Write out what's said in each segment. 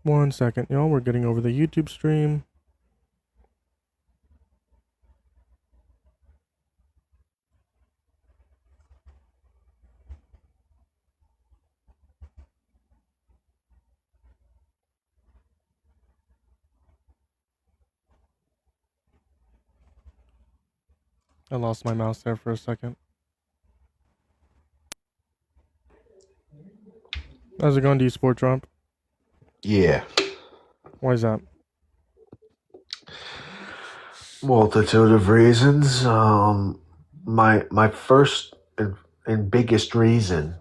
1 second, y'all. We're getting over the YouTube stream. I lost my mouse there for a second. How's it going, D Sport Trump? Yeah. Why is that? Multitude of reasons. My first and biggest reason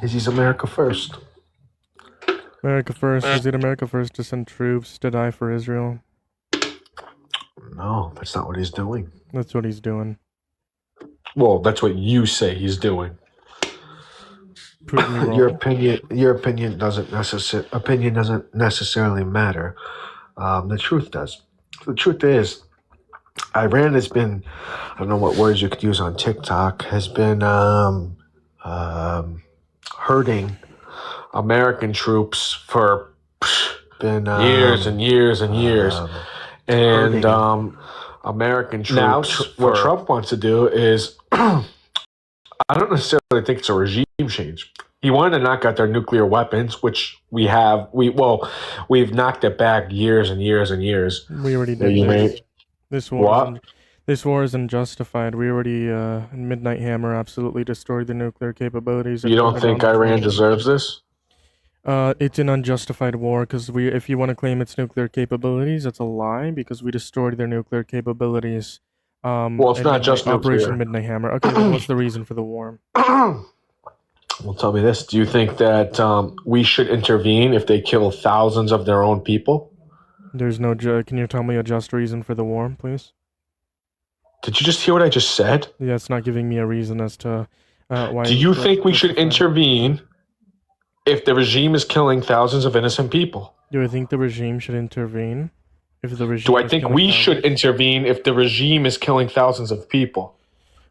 is he's America first. America first. Is it America first to send troops to die for Israel? No, that's not what he's doing. That's what he's doing. Well, that's what you say he's doing. Prove me wrong. Your opinion doesn't necessarily matter. The truth does. The truth is, Iran has been, I don't know what words you could use on TikTok, has been hurting American troops for years and years and years. And American troops. Now, what Trump wants to do is, I don't necessarily think it's a regime change. He wanted to knock out their nuclear weapons, which we have. We've knocked it back years and years and years. We already did. This war is unjustified. We already, Midnight Hammer absolutely destroyed the nuclear capabilities. You don't think Iran deserves this? It's an unjustified war because if you want to claim its nuclear capabilities, that's a lie because we destroyed their nuclear capabilities. Well, it's not just Operation Midnight Hammer. Okay, then what's the reason for the war? Well, tell me this. Do you think that we should intervene if they kill thousands of their own people? There's no... Can you tell me a just reason for the war, please? Did you just hear what I just said? Yeah, it's not giving me a reason as to why... Do you think we should intervene if the regime is killing thousands of innocent people? Do I think the regime should intervene if the regime... Do I think we should intervene if the regime is killing thousands of people?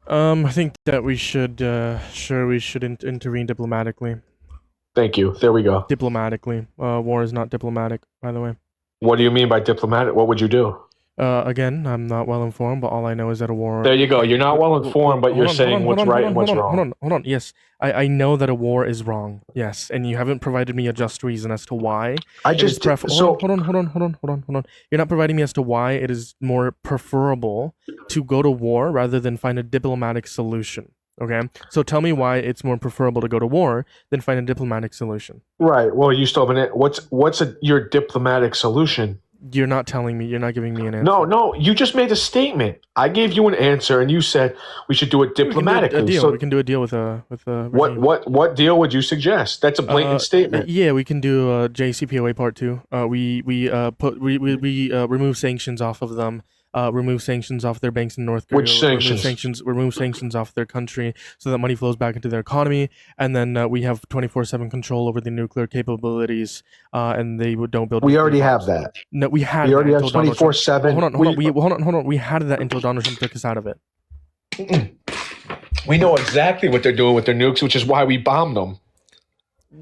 I think that we should, sure, we should intervene diplomatically. Thank you. There we go. Diplomatically. War is not diplomatic, by the way. What do you mean by diplomatic? What would you do? Again, I'm not well informed, but all I know is that a war... There you go. You're not well informed, but you're saying what's right and what's wrong. Hold on. Yes, I know that a war is wrong. Yes, and you haven't provided me a just reason as to why. Hold on. You're not providing me as to why it is more preferable to go to war rather than find a diplomatic solution. Okay, so tell me why it's more preferable to go to war than find a diplomatic solution. Right. Well, you still haven't. What's your diplomatic solution? You're not telling me. You're not giving me an answer. No. You just made a statement. I gave you an answer, and you said we should do it diplomatically. We can do a deal with a. What deal would you suggest? That's a blatant statement. Yeah, we can do JCPOA Part 2. We remove sanctions off of them. Remove sanctions off their banks in North Korea. Which sanctions? Remove sanctions off their country so that money flows back into their economy, and then we have 24/7 control over the nuclear capabilities, and they don't build. We already have that. No, we had. We already have 24/7. Hold on. We had that until Donald Trump took us out of it. We know exactly what they're doing with their nukes, which is why we bombed them.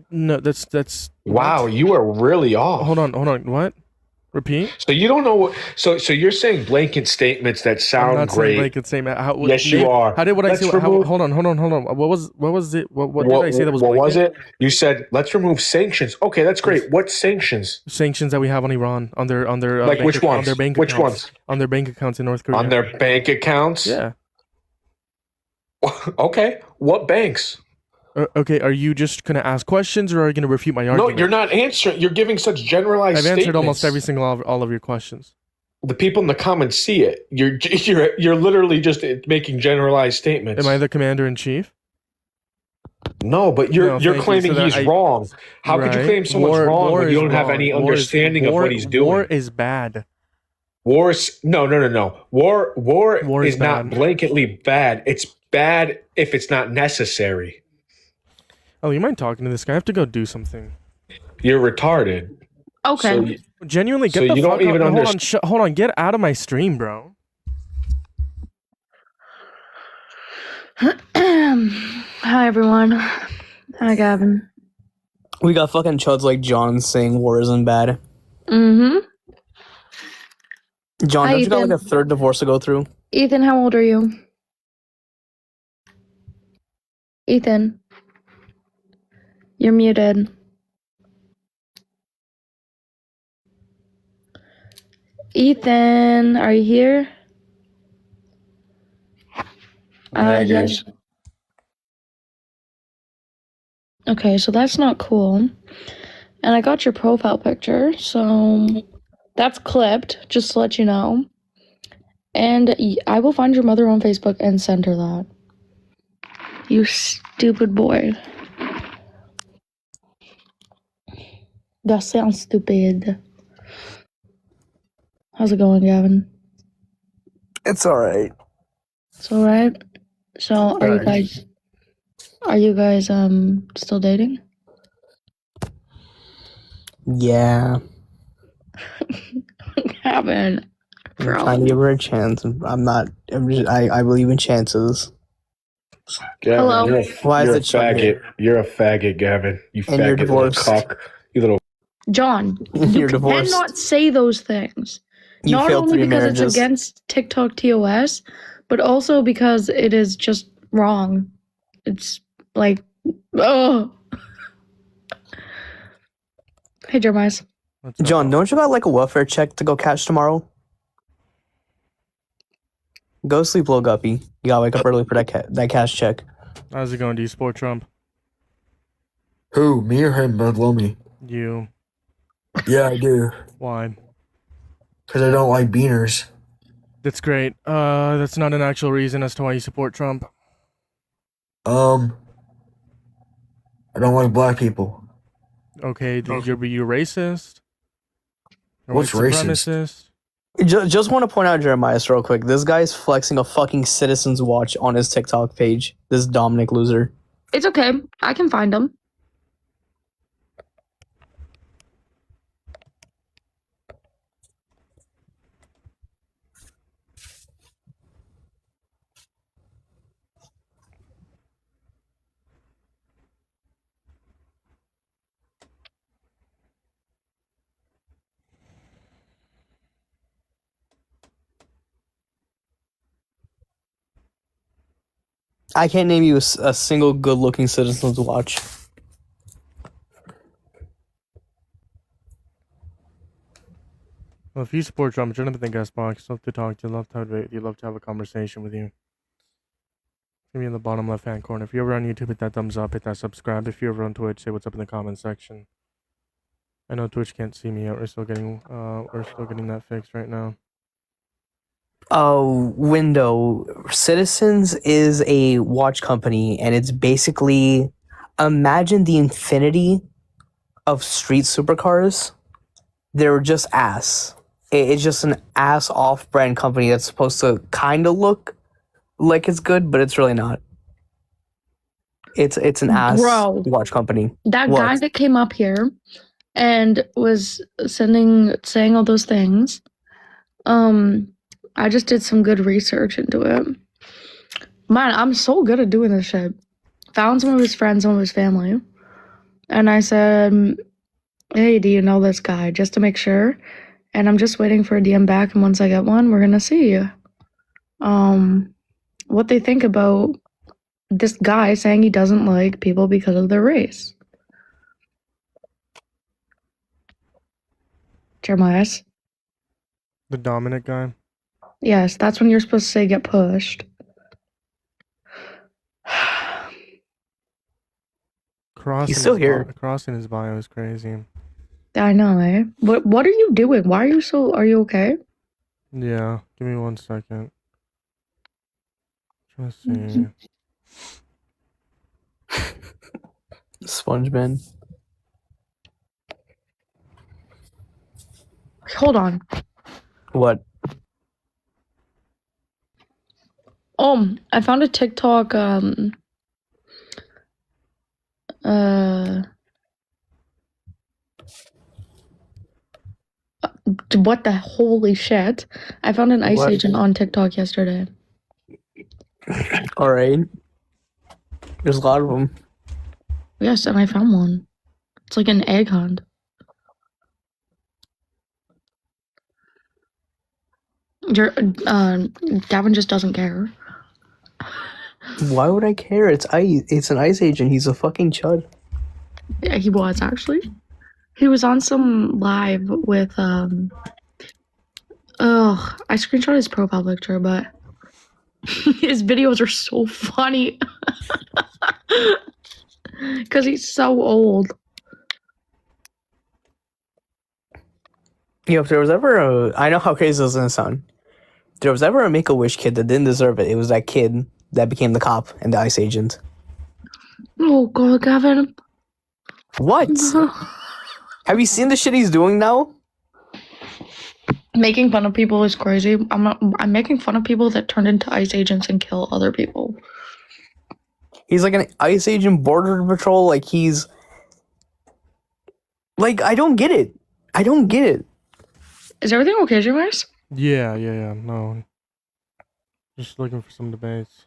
No, that's. Wow, you are really off. Hold on. What? Repeat. So you don't know what? So you're saying blanket statements that sound I'm not great. Saying blanket statement. Yes, you are. How did what I say? Hold on. What was it? What did I say that was? What was it? You said let's remove sanctions. Okay, that's great. What sanctions? Sanctions that we have on Iran on their like which ones? On their bank which accounts, ones? On their bank accounts in North Korea. On their bank accounts? Yeah. Okay. What banks? Okay, are you just going to ask questions or are you going to refute my argument? No, you're not answering. You're giving such generalized statements. I've answered almost every single all of your questions. The people in the comments see it. You're literally just making generalized statements. Am I the commander-in-chief? No, but you're claiming he's wrong. How could you claim someone's wrong when you don't have any understanding of what he's doing? War is bad. No. War is not blanketly bad. It's bad if it's not necessary. Oh, you mind talking to this guy? I have to go do something. You're retarded. Okay. Genuinely, get the fuck out. Hold on, get out of my stream, bro. Hi, everyone. Hi, Gavin. We got fucking chuds like John saying war isn't bad. Mm-hmm. John, Hi, don't you got Ethan. like a third divorce to go through? Ethan, how old are you? Ethan. You're muted. Ethan, are you here? Yeah. Okay, so that's not cool. And I got your profile picture, so that's clipped, just to let you know. And I will find your mother on Facebook and send her that. You stupid boy. That sounds stupid. How's it going, Gavin? It's alright. It's alright. So are you guys still dating? Yeah. Gavin. I'm trying to give her a chance. I believe in chances. Gavin, Hello? Why is you're a it Chud here? faggot. You're a faggot, Gavin. You And you're faggot little divorced. cock. You little. John, You're you divorced. cannot say those things. You Not failed only 3 because marriages. it's against TikTok TOS, but also because it is just wrong. It's like, oh. Hey, Jeremiah. What's up? John, don't you got like a welfare check to go cash tomorrow? Go sleep, little guppy. You gotta wake up early for that cash check. How's it going? Do you support Trump? Who, me or him? Below me. You. Yeah, I do. Why? Because I don't like beaners. That's great. That's not an actual reason as to why you support Trump. I don't like black people. Okay, you racist? Or What's white racist? supremacist? Just want to point out, Jeremiah, real quick. This guy's flexing a fucking Citizens Watch on his TikTok page. This Dominic loser. It's okay. I can find them. I can't name you a single good-looking Citizens Watch. Well, if you support Trump, join up in the guest box. Love to talk to you. Love to have a conversation with you. Maybe in the bottom left-hand corner. If you're ever on YouTube, hit that thumbs up. Hit that subscribe. If you're ever on Twitch, say what's up in the comment section. I know Twitch can't see me yet. We're still getting that fixed right now. Window. Citizens is a watch company, and it's basically, imagine the Infinity of street supercars. They're just ass. It's just an ass off-brand company that's supposed to kind of look like it's good, but it's really not. It's an ass watch company. That guy that came up here and was saying all those things, I just did some good research into it. Man, I'm so good at doing this shit. Found some of his friends, some of his family, and I said, hey, do you know this guy? Just to make sure. And I'm just waiting for a DM back, and once I get one, we're gonna see what they think about this guy saying he doesn't like people because of their race. Jeremiah? The Dominic guy? Yes, that's when you're supposed to say get pushed. He's still here. Crossing his bio is crazy. I know, eh? What are you doing? Why are you okay? Yeah, give me 1 second. Let's see. SpongeBob. Hold on. What? I found a TikTok, what the holy shit? I found an ICE agent on TikTok yesterday. Alright. There's a lot of them. Yes, and I found one. It's like an egg hunt. Gavin just doesn't care. Why would I care? It's ice. It's an ice agent. He's a fucking chud. Yeah, he was actually. He was on some live with I screenshot his profile picture, but his videos are so funny. Cause he's so old. If there was ever I know how crazy this is gonna sound. If there was ever a Make-A-Wish kid that didn't deserve it, it was that kid that became the cop and the ice agent. Oh god, Gavin. What? Have you seen the shit he's doing now? Making fun of people is crazy. I'm making fun of people that turn into ice agents and kill other people. He's like an ice agent, border patrol. Like he's like I don't get it. I don't get it. Is everything okay, Jameis? Yeah. No. Just looking for some debates.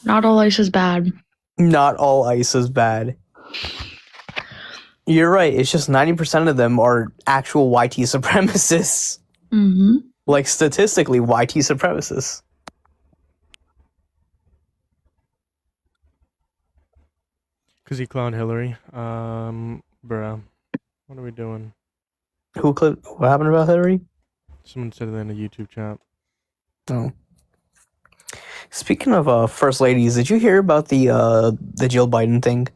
Not all ice is bad. Not all ice is bad. You're right. It's just 90% of them are actual YT supremacists. Mm-hmm. Like statistically, YT supremacists. Because he clowned Hillary. Bruh. What are we doing? What happened about Hillary? Someone said that in a YouTube chat. Oh. Speaking of first ladies, did you hear about the Jill Biden thing?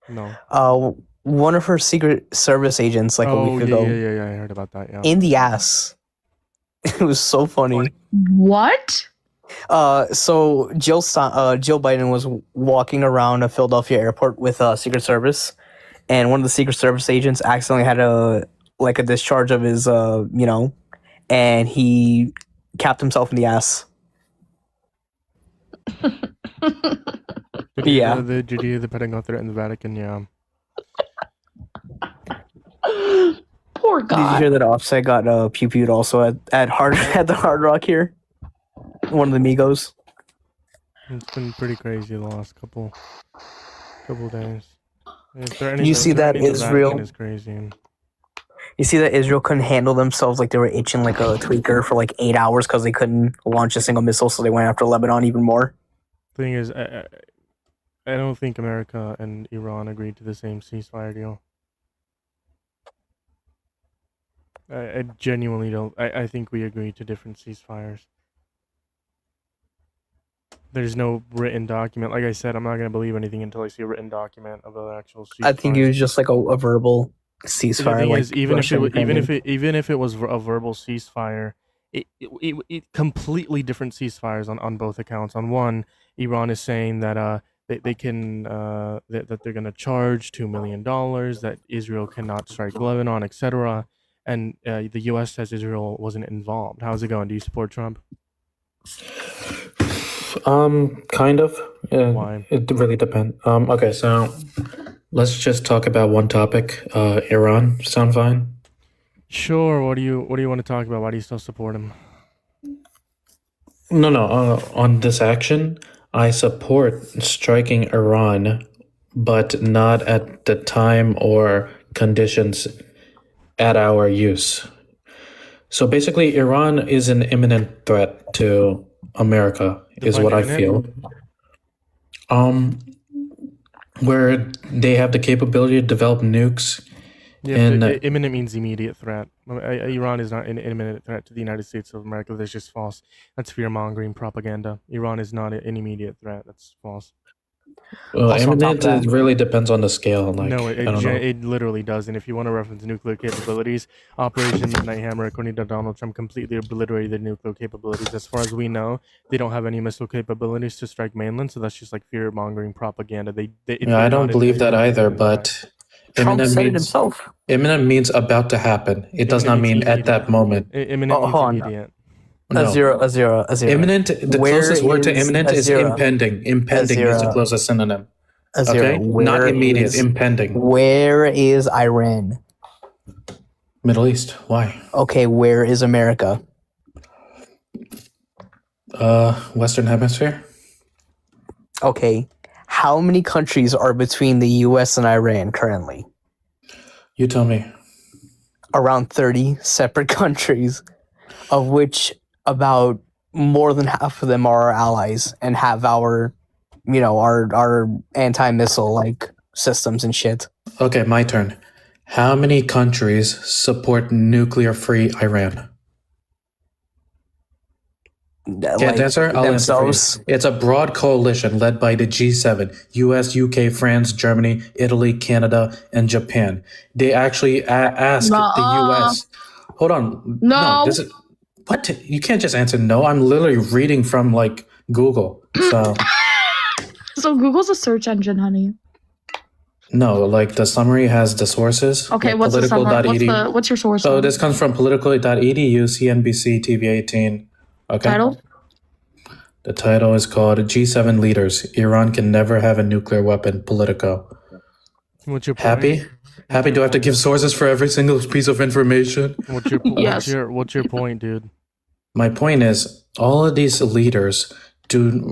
No. One of her Secret Service agents, like a week ago, Yeah, I heard about that, yeah. in the ass. It was so funny. What? So Jill Biden was walking around a Philadelphia airport with Secret Service, and one of the Secret Service agents accidentally had a discharge of his, and he capped himself in the ass. Did you hear the Pentagon threaten the Vatican? Yeah. Poor guy. Did you hear that Offset got pew-pewed also at the Hard Rock here? One of the Migos. It's been pretty crazy the last couple days. You see that Israel is crazy. You see that Israel couldn't handle themselves, like they were itching like a tweaker for like 8 hours because they couldn't launch a single missile, so they went after Lebanon even more. Thing is, I don't think America and Iran agreed to the same ceasefire deal. I genuinely don't. I think we agreed to different ceasefires. There's no written document. Like I said, I'm not going to believe anything until I see a written document of the actual ceasefire. I think it was just like a verbal ceasefire. The thing is, even if it was a verbal ceasefire, it completely different ceasefires on both accounts. On one, Iran is saying that they can that they're going to charge $2 million, that Israel cannot strike Lebanon, etc. And the U.S. says Israel wasn't involved. How's it going? Do you support Trump? Kind of. Why? It really depends. Okay, so let's just talk about one topic. Iran. Sound fine? Sure. What do you want to talk about? Why do you still support him? No. On this action, I support striking Iran, but not at the time or conditions at our use. So basically, Iran is an imminent threat to America, is what I feel. Where they have the capability to develop nukes. Yeah, and imminent means immediate threat. Iran is not an imminent threat to the United States of America. That's just false. That's fear-mongering propaganda. Iran is not an immediate threat. That's false. Imminent, it really depends on the scale. Like, no, it literally does. And if you want to reference nuclear capabilities, Operation Midnight Hammer, according to Donald Trump, completely obliterated the nuclear capabilities. As far as we know, they don't have any missile capabilities to strike mainland, so that's just like fear-mongering propaganda. I don't believe that either, but Trump said it himself. Imminent means about to happen. It does not mean at that moment. Imminent means immediate. No. A zero. Imminent, the closest word to imminent is impending. Impending is the closest synonym. Okay? Not immediate, impending. Where is Iran? Middle East. Why? Okay, where is America? Western Hemisphere. Okay, how many countries are between the U.S. and Iran currently? You tell me. Around 30 separate countries, of which about more than half of them are our allies and have our anti-missile like systems and shit. Okay, my turn. How many countries support nuclear-free Iran? Can't answer? I'll answer for you. It's a broad coalition led by the G7, US, UK, France, Germany, Italy, Canada, and Japan. They actually asked the US. Hold on. No. This is, what? You can't just answer no. I'm literally reading from like Google. So Google's a search engine, honey. No, like the summary has the sources. Okay, like what's the summary? What's your source? So this comes from political.edu, CNBC, TV18. Okay. Title? The title is called G7 Leaders. Iran can never have a nuclear weapon. Politico. What's your point? Happy? Do I have to give sources for every single piece of information? What's your Yes. what's your point, dude? My point is, all of these leaders do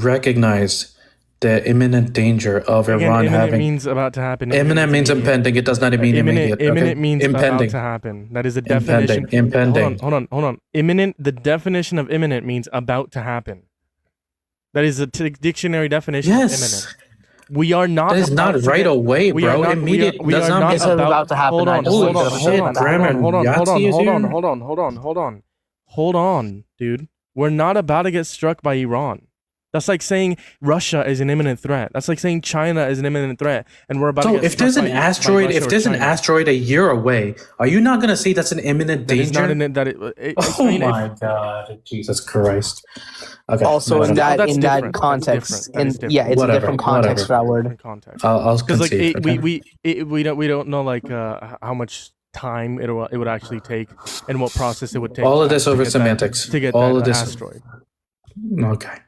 recognize the imminent danger of Iran having. Means about to happen. Imminent means impending. It does not mean immediate. Imminent means impending. about to happen. That is a definition. Impending. Hold on. Imminent. The definition of imminent means about to happen. That is a dictionary definition of imminent. We are not. That is not right away, bro. Immediate does not mean about to happen. Hold on, dude. We're not about to get struck by Iran. That's like saying Russia is an imminent threat. That's like saying China is an imminent threat, and we're about to get if there's an asteroid, a year away, are you not gonna say that's an imminent danger? Oh my God, Jesus Christ! Okay. Also, in that context, it's a different context for that word. I'll concede. Because we don't know like how much time it would actually take and what process it would take. All of this over semantics. To get all that of this asteroid. Okay.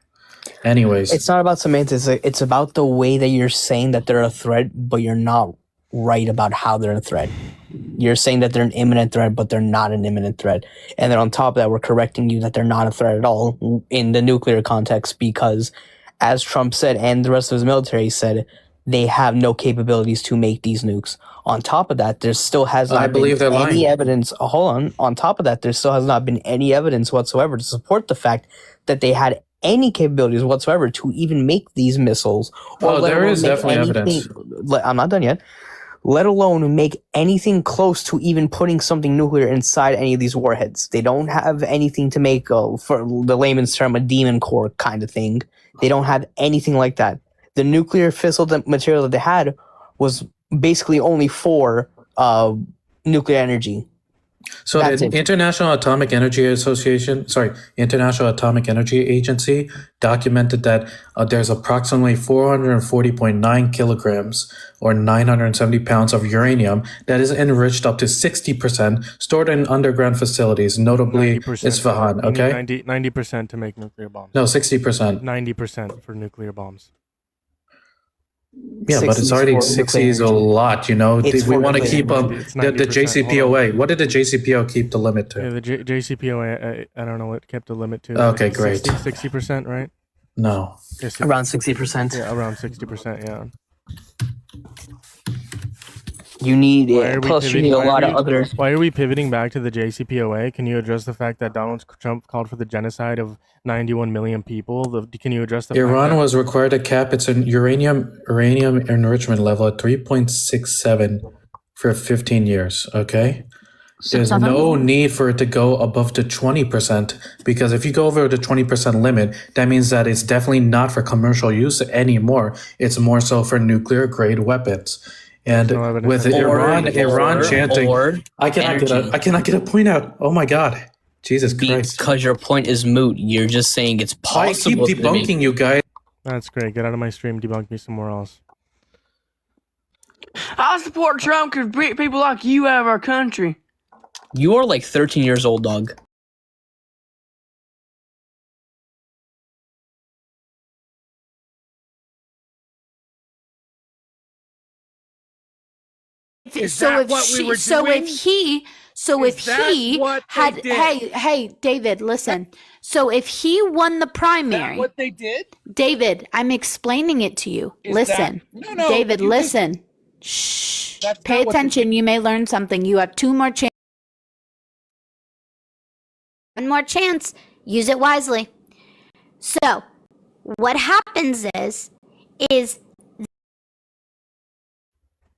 Anyways, it's not about semantics. It's about the way that you're saying that they're a threat, but you're not right about how they're a threat. You're saying that they're an imminent threat, but they're not an imminent threat. And then on top of that, we're correcting you that they're not a threat at all in the nuclear context because, as Trump said and the rest of his military said, they have no capabilities to make these nukes. On top of that, there still has not been any evidence. Hold on. On top of that, there still has not been any evidence whatsoever to support the fact that they had any capabilities whatsoever to even make these missiles. Or there is definitely evidence. I'm not done yet. Let alone make anything close to even putting something nuclear inside any of these warheads. They don't have anything to make, for the layman's term, a demon core kind of thing. They don't have anything like that. The nuclear fissile material that they had was basically only for nuclear energy. So the International Atomic Energy Agency documented that there's approximately 440.9 kilograms or 970 pounds of uranium that is enriched up to 60% stored in underground facilities, notably Isfahan. Okay, 90% to make nuclear bombs. No, 60%. 90% for nuclear bombs. Yeah, but it's already 60 is a lot, you know. We want to keep the JCPOA. What did the JCPOA keep the limit to? Yeah, the JCPOA, I don't know what kept the limit to. Okay, great. 60%, right? No. Around 60%. Yeah, around 60%, yeah. You need it. Plus, you need a lot of other. Why are we pivoting back to the JCPOA? Can you address the fact that Donald Trump called for the genocide of 91 million people? Can you address the Iran fact was required to cap its uranium enrichment level at 3.67 for 15 years, okay? There's no need for it to go above the 20% because if you go over the 20% limit, that means that it's definitely not for commercial use anymore. It's more so for nuclear grade weapons. And with Iran chanting, I cannot get a point out. Oh my God, Jesus Christ! Because your point is moot. You're just saying it's possible. I keep debunking you guys. That's great. Get out of my stream. Debunk me somewhere else. I support Trump because people like you out of our country. You are like 13 years old, dog. So if So if he had, hey, David, listen. So if he won the primary, what they did? David, I'm explaining it to you. Listen, David, listen. Shh. Pay attention. You may learn something. You have 2 more chances. 1 more chance. Use it wisely. So, what happens is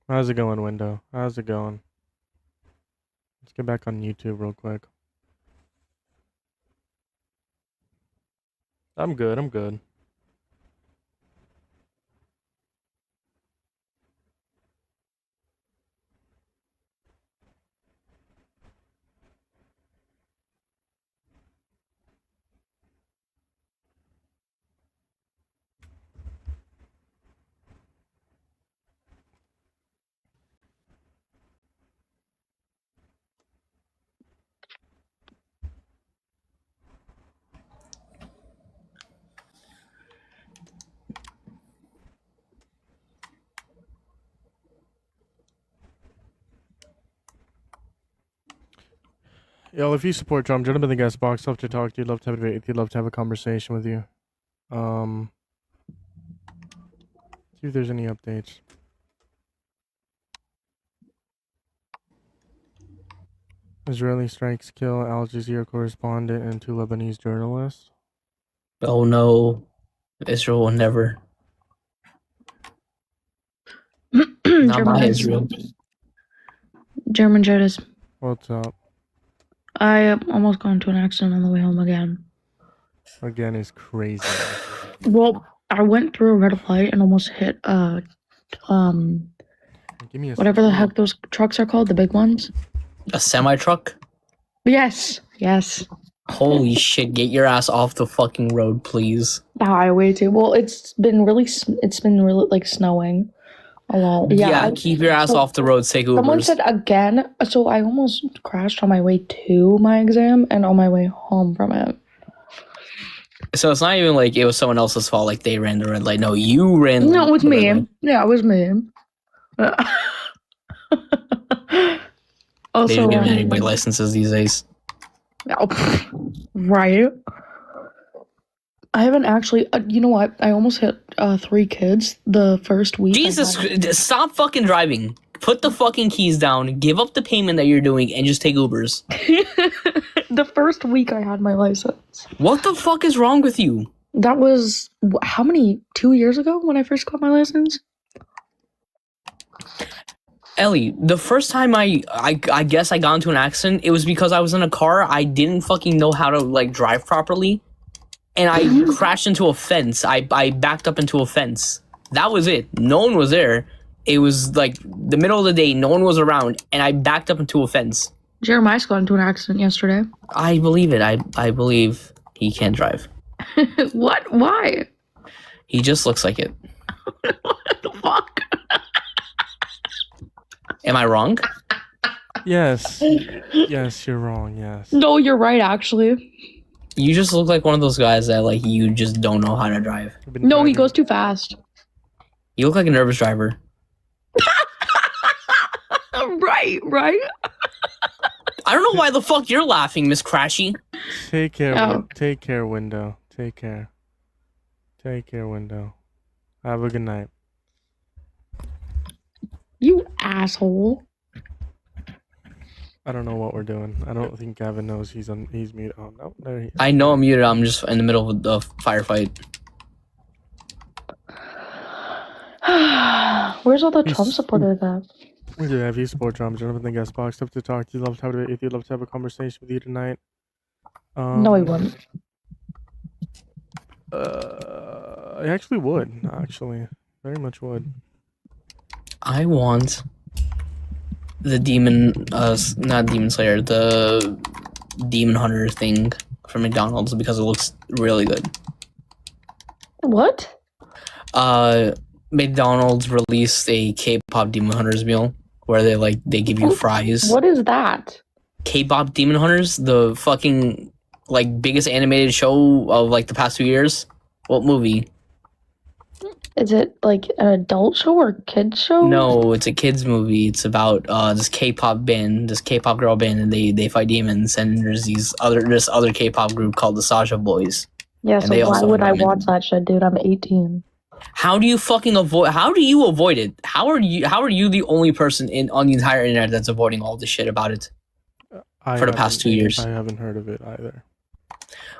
How's it going, Window? How's it going? Let's get back on YouTube real quick. I'm good. Yo, if you support Trump, jump in the guest box. Love to talk to you. Love to have a debate with you. Love to have a conversation with you. See if there's any updates. Israeli strikes kill Al Jazeera correspondent and 2 Lebanese journalists. Oh no, Israel will never. Not my Israel. German Judas. What's up? I almost got into an accident on the way home again. Again is crazy. Well, I went through a red light and almost hit Give me a whatever the heck those trucks are called, the big ones. A semi truck? Yes. Holy shit! Get your ass off the fucking road, please. The highway too. Well, it's been really like snowing a lot. Yeah, keep your ass off the road. Take Ubers. Someone said again, so I almost crashed on my way to my exam and on my way home from it. So it's not even like it was someone else's fault. Like they ran the red light. No, you ran. No, it was the red me. light. Yeah, it was me. They don't give anybody licenses these days. Right. I haven't actually. You know what? I almost hit 3 kids the first week. Jesus, stop fucking driving. Put the fucking keys down. Give up the payment that you're doing and just take Ubers. The first week I had my license. What the fuck is wrong with you? That was how many? 2 years ago when I first got my license. Ellie, the first time I guess I got into an accident, it was because I was in a car. I didn't fucking know how to like drive properly, and I crashed into a fence. I backed up into a fence. That was it. No one was there. It was like the middle of the day. No one was around, and I backed up into a fence. Jeremiah got into an accident yesterday. I believe it. I believe he can't drive. What? Why? He just looks like it. What the fuck? Am I wrong? Yes. Yes, you're wrong. Yes. No, you're right. Actually. You just look like one of those guys that like you just don't know how to drive. No, he goes too fast. You look like a nervous driver. Right. I don't know why the fuck you're laughing, Miss Crashy. Take care. Oh. Take care, Window. Take care. Take care, Window. Have a good night. You asshole. I don't know what we're doing. I don't think Gavin knows he's muted. Oh no, there he is. I know I'm muted. I'm just in the middle of the firefight. Where's all the Trump supporters at? We do have you support Trump. Jump in the guest box. Love to talk to you. Love to have a debate with you. Love to have a conversation with you tonight. No, he wouldn't. I actually would. Actually, very much would. I want the demon, not demon slayer, the demon hunter thing from McDonald's because it looks really good. What? McDonald's released a K-pop demon hunters meal where they give you fries. What is that? K-pop demon hunters, the fucking like biggest animated show of like the past 2 years. What movie? Is it like an adult show or a kids show? No, it's a kids movie. It's about this K-pop band, this K-pop girl band, and they fight demons. And there's this other K-pop group called the Sasha Boys. Yeah, so why would I watch that shit, dude? I'm 18. How do you fucking avoid? How do you avoid it? How are you the only person on the entire internet that's avoiding all this shit about it for the past 2 years? I haven't heard of it either.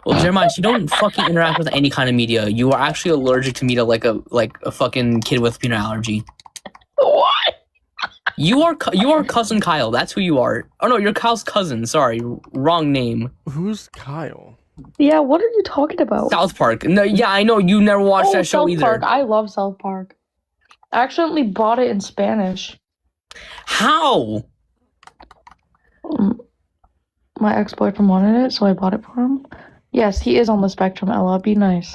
Well, Jeremiah, you don't fucking interact with any kind of media. You are actually allergic to media like a fucking kid with peanut allergy. What? You are cousin Kyle. That's who you are. Oh no, you're Kyle's cousin. Sorry, wrong name. Who's Kyle? Yeah, what are you talking about? South Park. No, yeah, I know you never watched that show South either. Park. I love South Park. I accidentally bought it in Spanish. How? My ex-boyfriend wanted it, so I bought it for him. Yes, he is on the spectrum, Ella. Be nice.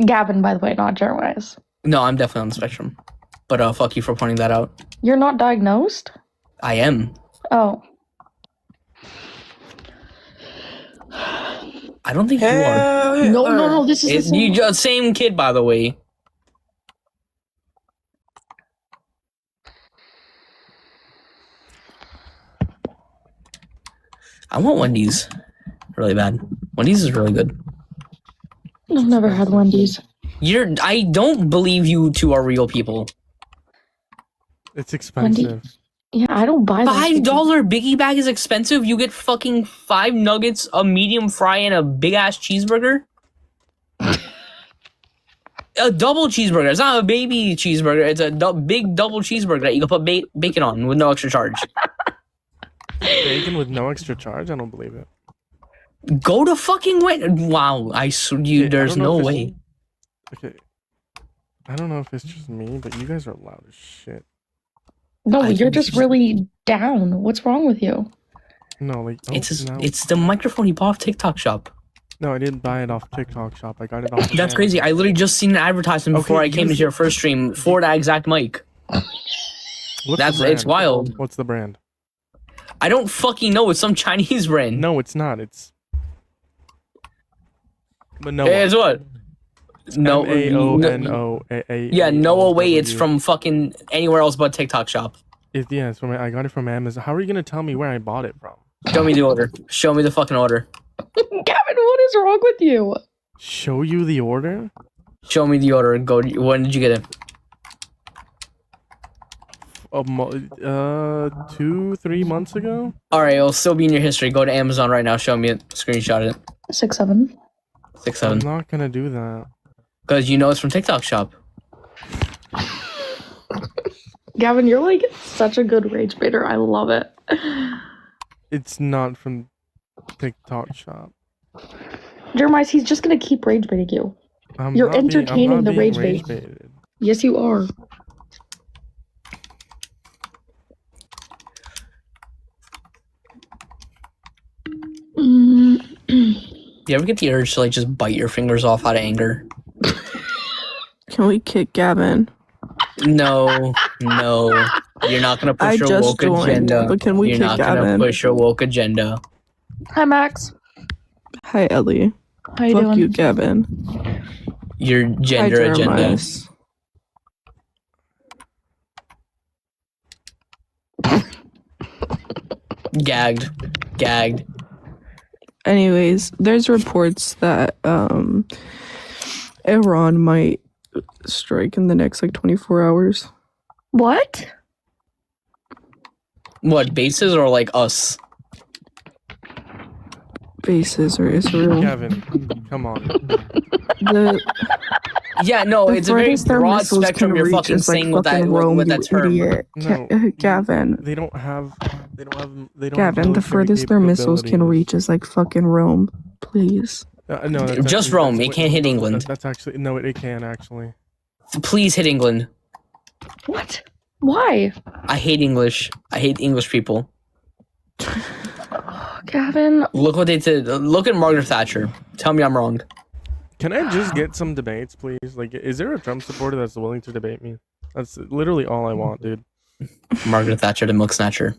Gavin, by the way, not Jeremiah's. No, I'm definitely on the spectrum. But fuck you for pointing that out. You're not diagnosed? I am. Oh. I don't think you are. No, this is the You just same kid, by the way. I want Wendy's really bad. Wendy's is really good. I've never had Wendy's. I don't believe you two are real people. It's expensive. Yeah, I don't buy that. $5 Biggie bag is expensive. You get fucking 5 nuggets, a medium fry, and a big ass cheeseburger. A double cheeseburger. It's not a baby cheeseburger. It's a big double cheeseburger that you can put bacon on with no extra charge. Bacon with no extra charge? I don't believe it. Go to fucking wow! There's no way. Okay. I don't know if it's just me, but you guys are loud as shit. No, you're just really down. What's wrong with you? No, like it's the microphone you bought off TikTok Shop. No, I didn't buy it off TikTok Shop. I got it off. That's crazy. I literally just seen an advertisement before I came into your first stream for that exact mic. It's wild. What's the brand? I don't fucking know. It's some Chinese brand. No, it's not. It's. But no. It's what? No. Maonoa. Yeah, no way. It's from fucking anywhere else but TikTok Shop. Yeah, it's from. I got it from Amazon. How are you gonna tell me where I bought it from? Show me the order. Show me the fucking order. Gavin, what is wrong with you? Show you the order? Show me the order. Go. When did you get it? 2-3 months ago. All right, it'll still be in your history. Go to Amazon right now. Show me it. Screenshot it. 6-7. 6-7. I'm not gonna do that. Because you know it's from TikTok Shop. Gavin, you're like such a good rage baiter. I love it. It's not from TikTok Shop. Jeremiah, he's just gonna keep rage baiting you. You're entertaining the rage bait. Yes, you are. You ever get the urge to like just bite your fingers off out of anger? Can we kick Gavin? No. You're not gonna push your woke agenda. But can we You're kick not Gavin? gonna push your woke agenda. Hi, Max. Hi, Ellie. How you Fuck doing? you, Gavin. Your gender Hi, agenda. Gagged. Anyways, there's reports that Iran might strike in the next like 24 hours. What? What, bases or like us? Bases or Israel. Kevin, come on. Yeah, no, it's a very broad spectrum. You're fucking saying what that term. No, Gavin. They don't have. Gavin, the furthest their missiles can reach is like fucking Rome. Please. No, just Rome. It can't hit England. That's actually no. It can actually. Please hit England. What? Why? I hate English. I hate English people. Gavin. Look what they did. Look at Margaret Thatcher. Tell me I'm wrong. Can I just get some debates, please? Like, is there a Trump supporter that's willing to debate me? That's literally all I want, dude. Margaret Thatcher, the milk snatcher.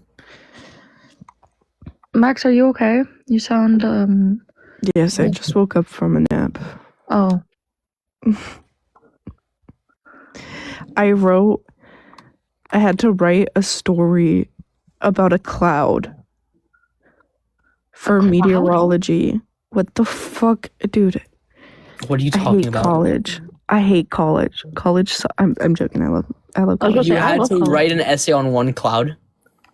Max, are you okay? You sound Yes, I just woke up from a nap. oh. I had to write a story about a cloud for meteorology. What the fuck, dude? What are you I talking hate about? college. I hate college. I'm joking. I love college. You had to write an essay on one cloud?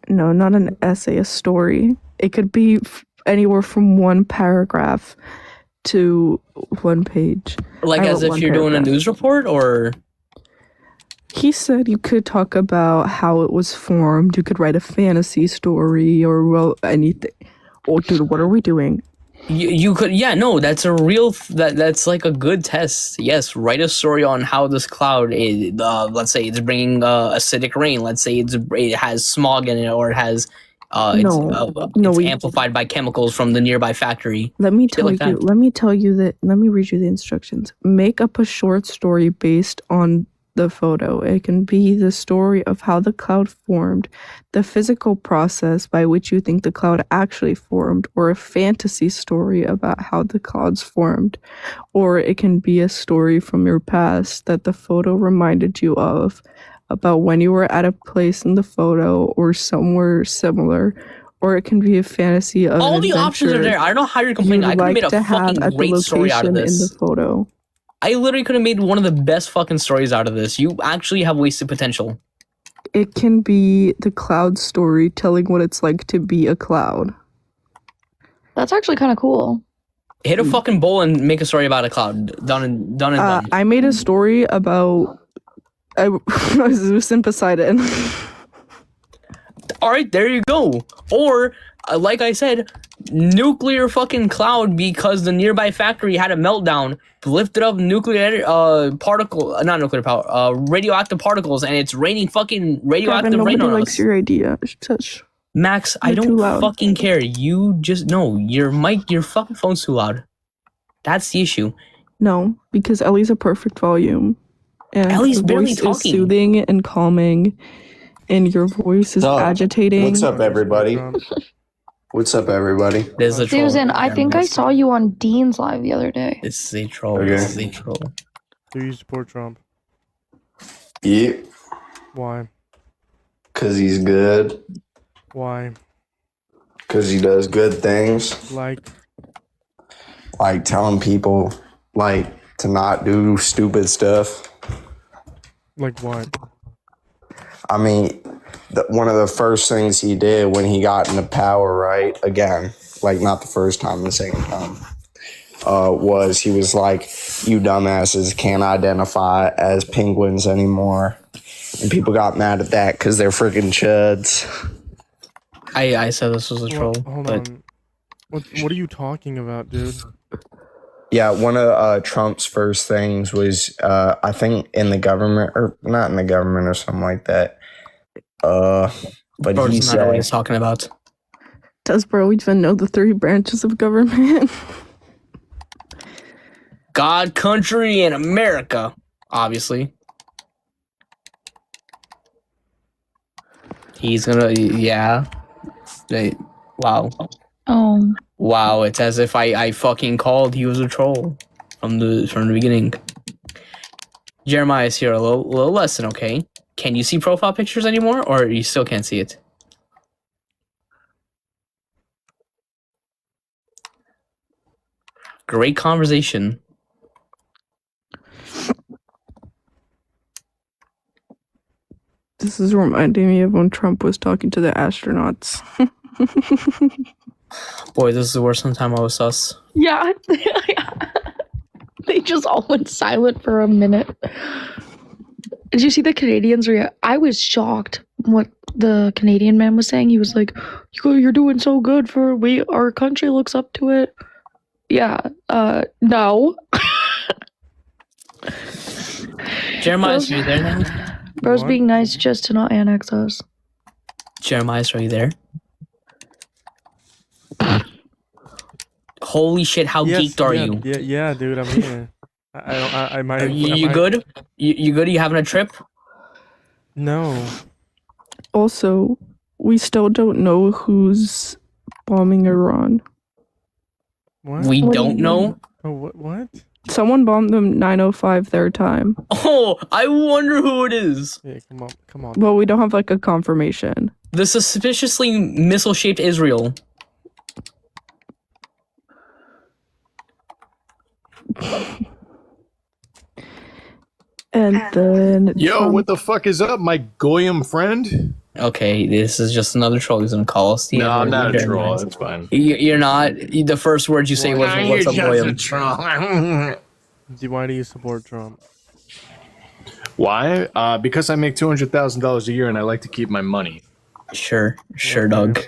No, not an essay, a story. It could be anywhere from one paragraph to one page. Like as if you're doing a news report, or? He said you could talk about how it was formed. You could write a fantasy story or well anything. Oh, dude, what are we doing? You could, yeah, no, that's a real, that's like a good test. Yes, write a story on how this cloud is, let's say it's bringing acidic rain. Let's say it has smog in it, or it has, it's amplified by chemicals from the nearby factory. Let me tell you, let me read you the instructions. Make up a short story based on the photo. It can be the story of how the cloud formed, the physical process by which you think the cloud actually formed, or a fantasy story about how the clouds formed. Or it can be a story from your past that the photo reminded you of, about when you were at a place in the photo or somewhere similar. Or it can be a fantasy of all the options are there. I don't know how you're complaining. I could have made a fucking great story out of this. In the photo. I literally could have made one of the best fucking stories out of this. You actually have wasted potential. It can be the cloud story, telling what it's like to be a cloud. That's actually kind of cool. Hit a fucking bowl and make a story about a cloud. Done and done. I made a story about Zeus and Poseidon. All right, there you go. Or, like I said, nuclear fucking cloud because the nearby factory had a meltdown, lifted up nuclear radioactive particles, and it's raining fucking radioactive rain on us. Nobody likes your idea. Max, I don't fucking care. You just your fucking phone's too loud. That's the issue. No, because Ellie's a perfect volume. And Ellie's her barely voice talking. is soothing and calming, and your voice is agitating. What's up, everybody? What's up, everybody? There's a troll. Susan, I think I saw you on Dean's live the other day. This is a troll. Okay. This is a troll. Do you support Trump? Yeah, Why? because he's good. Why? Because he does good things. Like telling people, to not do stupid stuff. Like what? I mean, one of the first things he did when he got into power, right? Again, not the first time, the second time, was he was like, you dumbasses can't identify as penguins anymore. And people got mad at that because they're freaking chuds. I said this was a troll. Hold on. What are you talking about, dude? Yeah, one of Trump's first things was, I think, in the government, or not in the government or something like that. But he said, what he's talking about. Does bro even know the 3 branches of government? God, country, and America, obviously. He's gonna, yeah. Wow. Oh. Wow, it's as if I fucking called he was a troll from the beginning. Jeremiah's here, a little lesson, okay? Can you see profile pictures anymore, or you still can't see it? Great conversation. This is reminding me of when Trump was talking to the astronauts. Boy, this is the worst time I was sus. Yeah. They just all went silent for a minute. Did you see the Canadians? I was shocked what the Canadian man was saying. He was like, "You're doing so good for our country looks up to it." Yeah. No. Jeremiah, are you there now? Bro's being nice just to not annex us. Jeremiah, are you there? Holy shit! How geeked are you? Yeah, dude. I'm here. I might. You good? You good? You having a trip? No. Also, we still don't know whose bombing Iran? What? We What do don't you know. Oh, what? Someone bombed them 9:05 their time. Oh, I wonder who it is. Yeah, come on. Well, we don't have like a confirmation. The suspiciously missile-shaped Israel. And then Yo, Trump- what the fuck is up, my goyim friend? Okay, this is just another troll. He's gonna call us. No, I'm not a troll. That's fine. You're not. The first words you say was, "What's up, William?" Why do you support Trump? Why? Because I make $200,000 a year and I like to keep my money. Sure, Doug.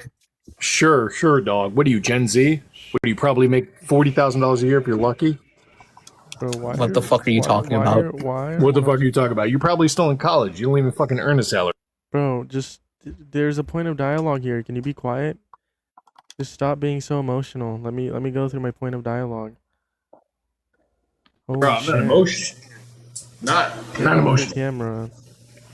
Sure, dog. What are you, Gen Z? What do you probably make $40,000 a year if you're lucky? Bro, why What the fuck are you talking about? Why? What the fuck are you talking about? You're probably still in college. You don't even fucking earn a salary. Bro, just there's a point of dialogue here. Can you be quiet? Just stop being so emotional. Let me go through my point of dialogue. Oh, Bro, I'm not emotional. Not emotional. Camera.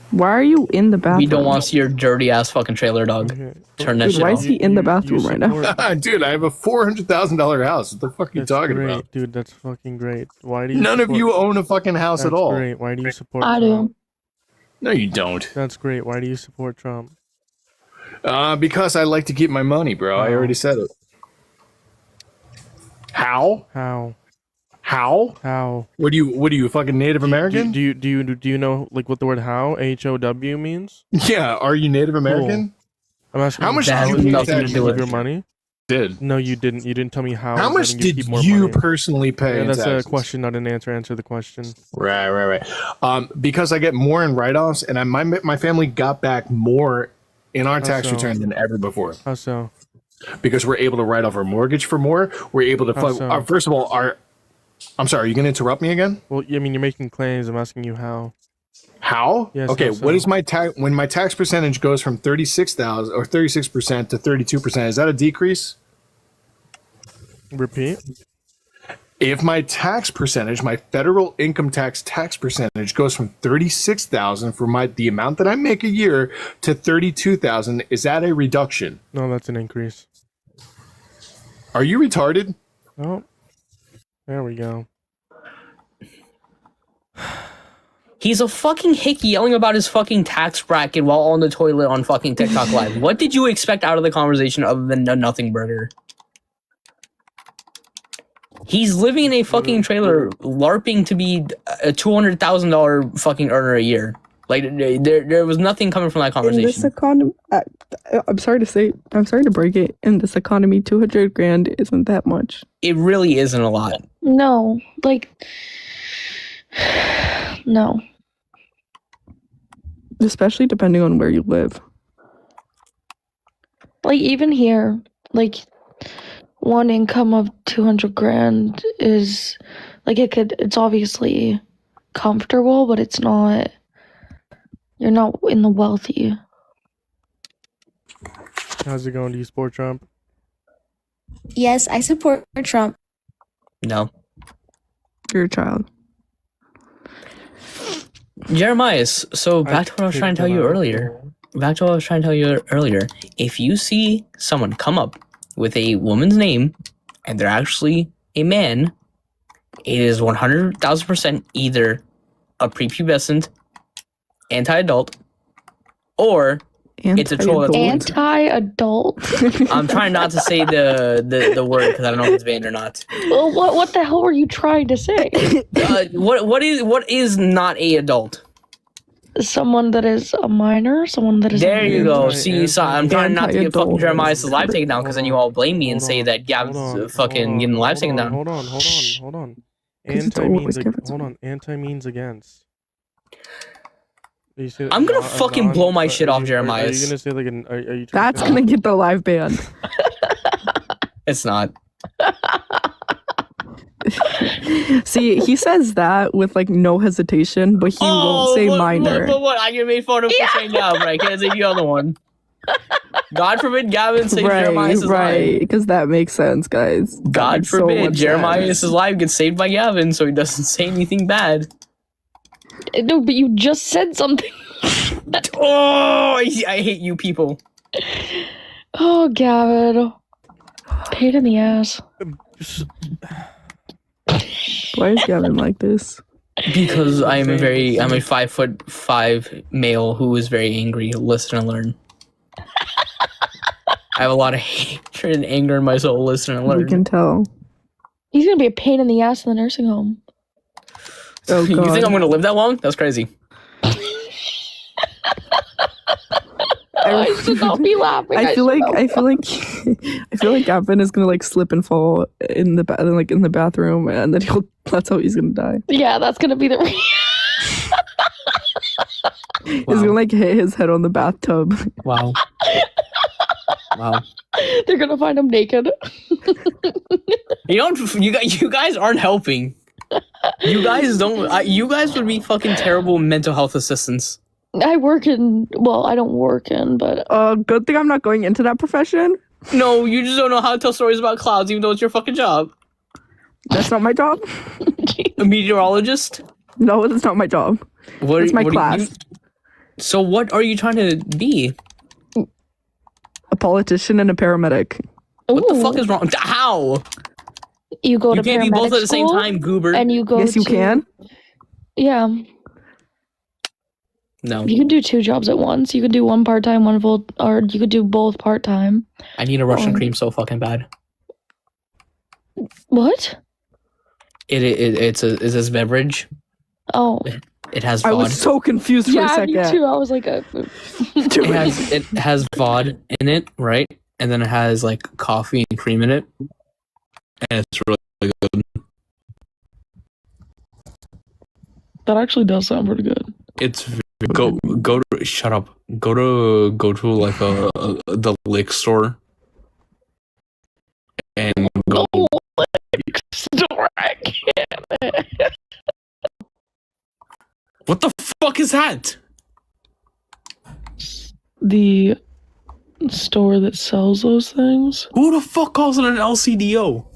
Why are you in the bathroom? We don't want to see your dirty ass fucking trailer, dog. Okay. Turn that Dude, shit why off. is he in the bathroom right now? Dude, I have a $400,000 house. What the fuck are you That's talking great, about? dude. That's fucking great. Why do you? None of support- you own a fucking house That's at all. Great. Why do you support? I Trump? do. No, you don't. That's great. Why do you support Trump? Because I like to keep my money, bro. I already said it. How? How? How? What are you, fucking Native American? Do you know like what the word how HOW means? Yeah. Are you Native American? I'm asking. How much That did has you nothing pay to do with your money? Did. No, you didn't. You didn't tell me how. How is much letting you did keep more you money. personally pay? Yeah, in that's taxes? a question, not an answer. Answer the question. Right. Because I get more in write-offs, and my family got back more in our tax so? return than ever before. How so? Because we're able to write off our mortgage for more. We're able to. How so? First of all, I'm sorry. Are you going to interrupt me again? Well, I mean, you're making claims. I'm asking you how. How? Yes, okay. how so? What is my tax? When my tax percentage goes from 36,000 or 36% to 32%, is that a decrease? Repeat. If my tax percentage, my federal income tax percentage goes from 36,000 for the amount that I make a year to 32,000, is that a reduction? No, that's an increase. Are you retarded? Oh, there we go. He's a fucking hick yelling about his fucking tax bracket while on the toilet on fucking TikTok Live. What did you expect out of the conversation other than a nothing burger? He's living in a fucking trailer, LARPing to be a $200,000 fucking earner a year. Like there was nothing coming from that In this conversation. economy, I'm sorry to break it. In this economy, 200 grand isn't that much. It really isn't a lot. No, like, no. Especially depending on where you live. Like, even here, like, one income of 200 grand is, like, it's obviously comfortable, but it's not, you're not in the wealthy. How's it going? Do you support Trump? Yes, I support Trump. No. You're a child. Jeremiah, so back to what I was trying to tell you earlier. If you see someone come up with a woman's name and they're actually a man, it is 100,000% either a prepubescent, anti-adult, or it's a troll. Anti-adult? I'm trying not to say the word because I don't know if it's banned or not. Well, what the hell were you trying to say? What is not a adult? Someone that is a minor, someone that is. There you go. See, so I'm trying not to get fucking Jeremiah's live taken down because then you all blame me and say that Gavin's fucking getting the live taken down. Hold on. Anti means against. I'm gonna fucking blow my shit off, Jeremiah. Are you gonna say like an? Are you? That's gonna get the live ban. It's not. See, he says that with like no hesitation, but he won't say minor. What? I get made fun of for saying yeah, but I can't say the other one. God forbid Gavin say Jeremiah's right, because that makes sense, guys. God forbid Jeremiah's live gets saved by Gavin, so he doesn't say anything bad. No, but you just said something. Oh, I hate you people. Oh, Gavin. pain in the ass. Why is Gavin like this? Because I'm a 5'5" male who is very angry. Listen and learn. I have a lot of hatred and anger in my soul. Listen and learn. We can tell. He's gonna be a pain in the ass in the nursing home. Oh, You think I'm gonna live that long? That's crazy. I should not be laughing. I feel like Gavin is gonna like slip and fall in the in the bathroom, and then that's how he's gonna die. Yeah, that's gonna be the. He's gonna like hit his head on the bathtub. Wow. Wow. They're gonna find him naked. You guys aren't helping. You guys don't. You guys would be fucking terrible mental health assistants. I don't work in, but good thing I'm not going into that profession. No, you just don't know how to tell stories about clouds, even though it's your fucking job. That's not my job. A meteorologist? No, that's not my job. It's my class. So what are you trying to be? A politician and a paramedic. What the fuck is wrong? How? You go to You can't be both at the same time, goober. And you go. Yes, you can. Yeah. No. You can do 2 jobs at once. You could do one part-time, one full, or you could do both part-time. I need a Russian cream so fucking bad. What? It's this beverage. Oh. It has VOD. I was so confused for a second. Yeah, me too. I was like, it has VOD in it, right? And then it has like coffee and cream in it. And it's really good. that actually does sound pretty good. It's go to shut up. Go to like the liquor store and go. Store, I can't. What the fuck is that? The store that sells those things. Who the fuck calls it an LCDO?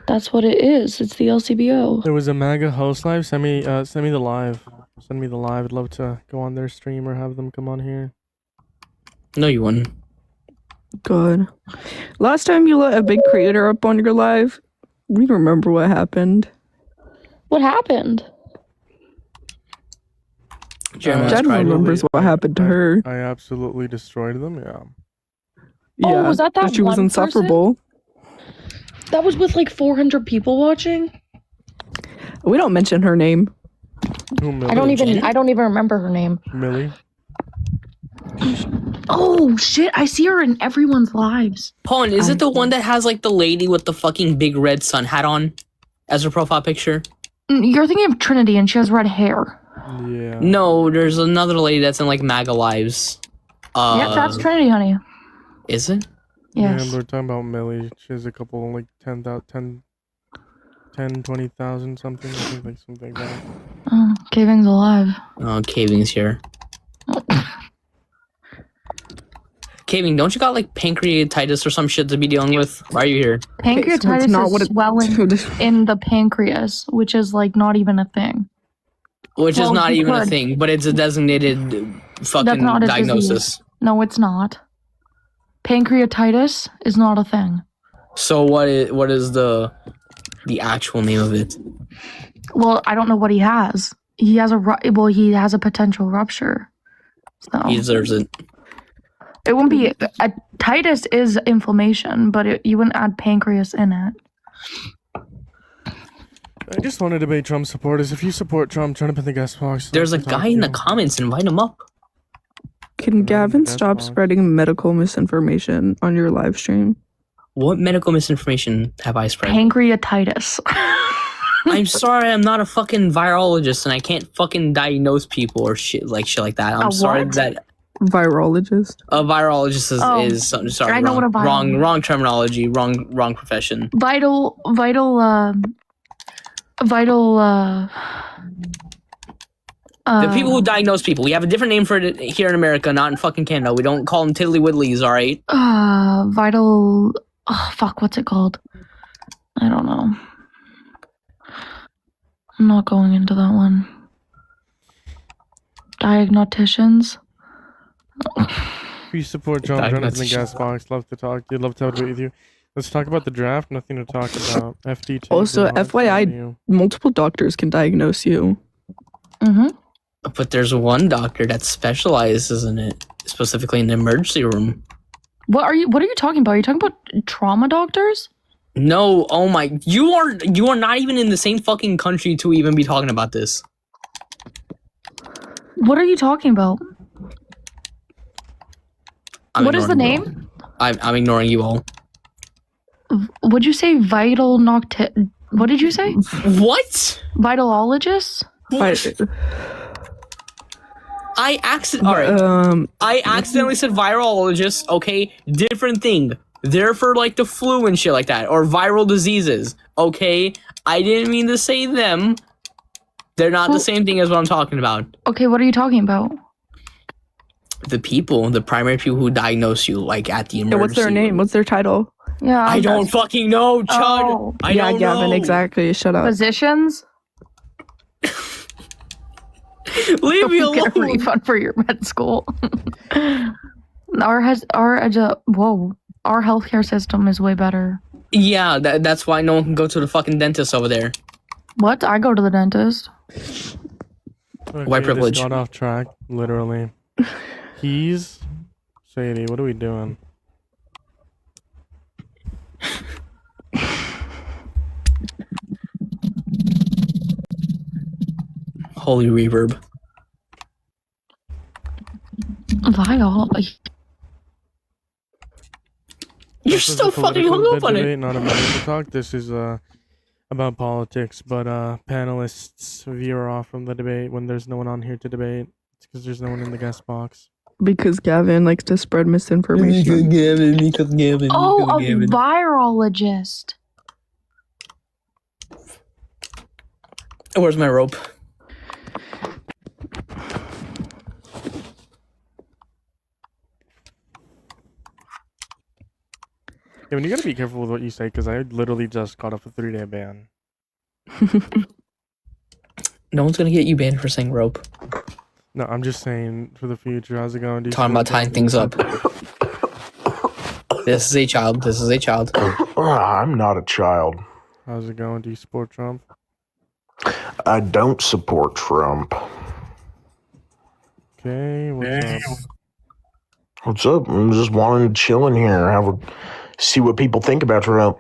That's what it is. It's the LCBO. There was a MAGA host live. Send me the live. Send me the live. I'd love to go on their stream or have them come on here. No, you wouldn't. Good. Last time you let a big creator up on your live, we remember what happened. What happened? Jen remembers what happened to her. I absolutely destroyed them. Yeah. Yeah, was that she was one insufferable. person? That was with like 400 people watching. We don't mention her name. Who, Millie? I don't even remember her name. Millie. Oh shit! I see her in everyone's lives. Pawn, is it the one that has like the lady with the fucking big red sun hat on as her profile picture? You're thinking of Trinity, and she has red hair. Yeah. No, there's another lady that's in like MAGA lives. Yep, that's Trinity, honey. Is it? Yes. Yeah, we're talking about Millie. She has a couple like 10,000, 20,000 something. I think like something like that. Oh, Caving's alive. Oh, Caving's here. Caving, don't you got like pancreatitis or some shit to be dealing with? Why are you here? Pancreatitis not is what swelling in the pancreas, which is like not even a thing. Which is not you even a could. thing, but it's a designated fucking That's not a diagnosis. disease. No, it's not. Pancreatitis is not a thing. So what is the actual name of it? Well, I don't know what he has. He has he has a potential rupture. So He deserves it. it wouldn't be a titus is inflammation, but you wouldn't add pancreas in it. I just want to debate Trump supporters. If you support Trump, turn up in the guest box. There's a guy in the comments. Invite him up. Can Gavin stop spreading medical misinformation on your live stream? What medical misinformation have I spread? Pancreatitis. I'm sorry, I'm not a fucking virologist and I can't fucking diagnose people or shit like that. I'm sorry what? that Virologist. a virologist is sorry. I know what a wrong terminology, wrong profession. Vital. The people who diagnose people. We have a different name for it here in America, not in fucking Canada. We don't call them tiddly widdlies, all right? Vital. Oh, fuck, what's it called? I don't know. I'm not going into that one. Diagnosticians. If you support Trump, turn up in the guest box. Love to talk to you. Love to have a debate with you. Let's talk about the draft. Nothing to talk about. FD2. Also, FYI, multiple doctors can diagnose you. Mm-hmm. But there's one doctor that specializes in it, specifically in the emergency room. What are you talking about? Are you talking about trauma doctors? No, oh my, you are not even in the same fucking country to even be talking about this. What are you talking about? What is the ignoring you name? all. I'm ignoring you all. Would you say vital nocti? What did you say? What? Vitalologist? I accidentally said virologist. Okay, different thing. They're for like the flu and shit like that, or viral diseases. Okay, I didn't mean to say them. They're not the same thing as what I'm talking about. Okay, what are you talking about? The primary people who diagnose you, like at the emergency. Yeah, what's their name? What's their title? Yeah, I don't fucking know, Chud. Oh. I don't know. Gavin, exactly. Shut up. Physicians? Leave me Get a alone. refund for your med school. Our healthcare system is way better. Yeah, that's why no one can go to the fucking dentist over there. What? I go to the dentist. Okay, White privilege. This got off track, literally. Keys? Sadie, what are we doing? Holy reverb. You're This is still a fucking political hung up on debate, it. Not a medical talk. This is about politics, but panelists veer off from the debate when there's no one on here to debate. It's because there's no one in the guest box. Because Gavin likes to spread misinformation. Oh, a virologist. Where's my rope? Yeah, when you gotta be careful with what you say, because I literally just got off a 3-day ban. No one's gonna get you banned for saying rope. No, I'm just saying for the future. How's it going? Talking about tying things up. This is a child. This is a child. I'm not a child. How's it going? Do you support Trump? I don't support Trump. Okay, what's up? What's up? I'm just wanting to chill in here. See what people think about Trump.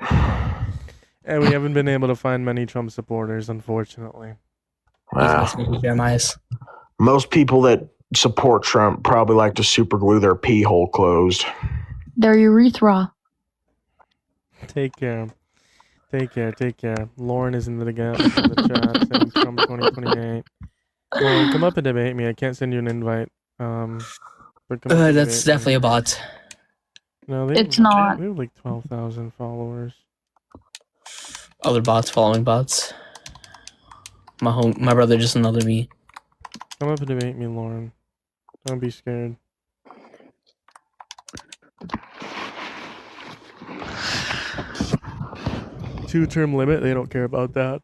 And we haven't been able to find many Trump supporters, unfortunately. Most people that support Trump probably like to super glue their pee hole closed. Their urethra. Take care. Take care. Lauren is in the chat saying Trump 2028. Lauren, come up and debate me. I can't send you an invite. But come up and That's debate definitely me. a bot. No, It's not. We have like 12,000 followers. Other bots following bots. My brother just another me. Come up and debate me, Lauren. Don't be scared. Two-term limit, they don't care about that.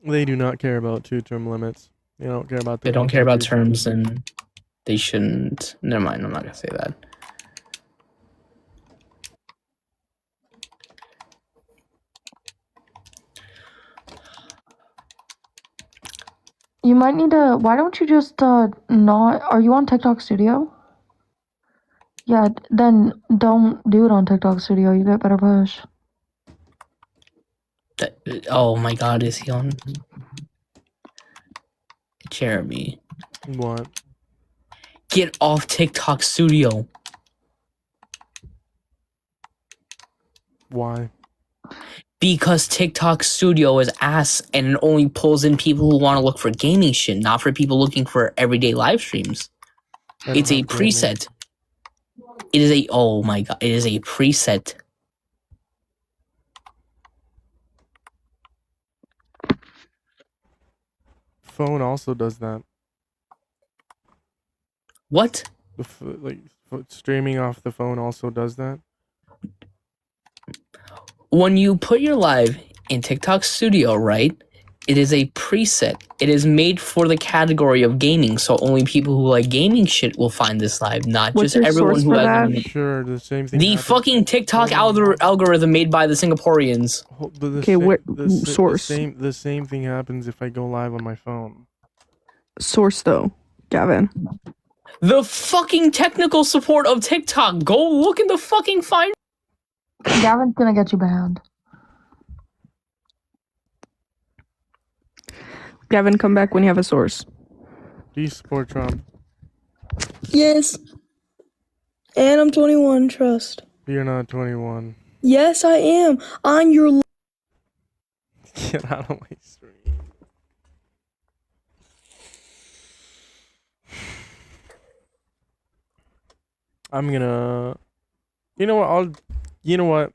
They do not care about two-term limits. They don't care about They don't care about terms, and they shouldn't. Never mind, I'm not gonna say that. You might need to. Why don't you just not? Are you on TikTok Studio? Yeah, then don't do it on TikTok Studio. You get better push. Oh my god, is he on? Jeremy. What? Get off TikTok Studio. Why? Because TikTok Studio is ass and it only pulls in people who want to look for gaming shit, not for people looking for everyday live streams. It's a preset. It is a, oh my god, it is a preset. Phone also does that. What? Streaming off the phone also does that. When you put your live in TikTok Studio, right? It is a preset. It is made for the category of gaming, so only people who like gaming shit will find this live, not What's just your everyone source who for has that? Sure, the same thing. the happens- fucking TikTok Hold on. algorithm made by the Singaporeans. But the Okay, sa- what the source? The same thing happens if I go live on my phone. Source though, Gavin. The fucking technical support of TikTok. Go look in the fucking find. Gavin's gonna get you banned. Gavin, come back when you have a source. Do you support Trump? Yes. And I'm 21, trust. You're not 21. Yes, I am. On your Get out of my stream. I'm gonna. You know what? You know what?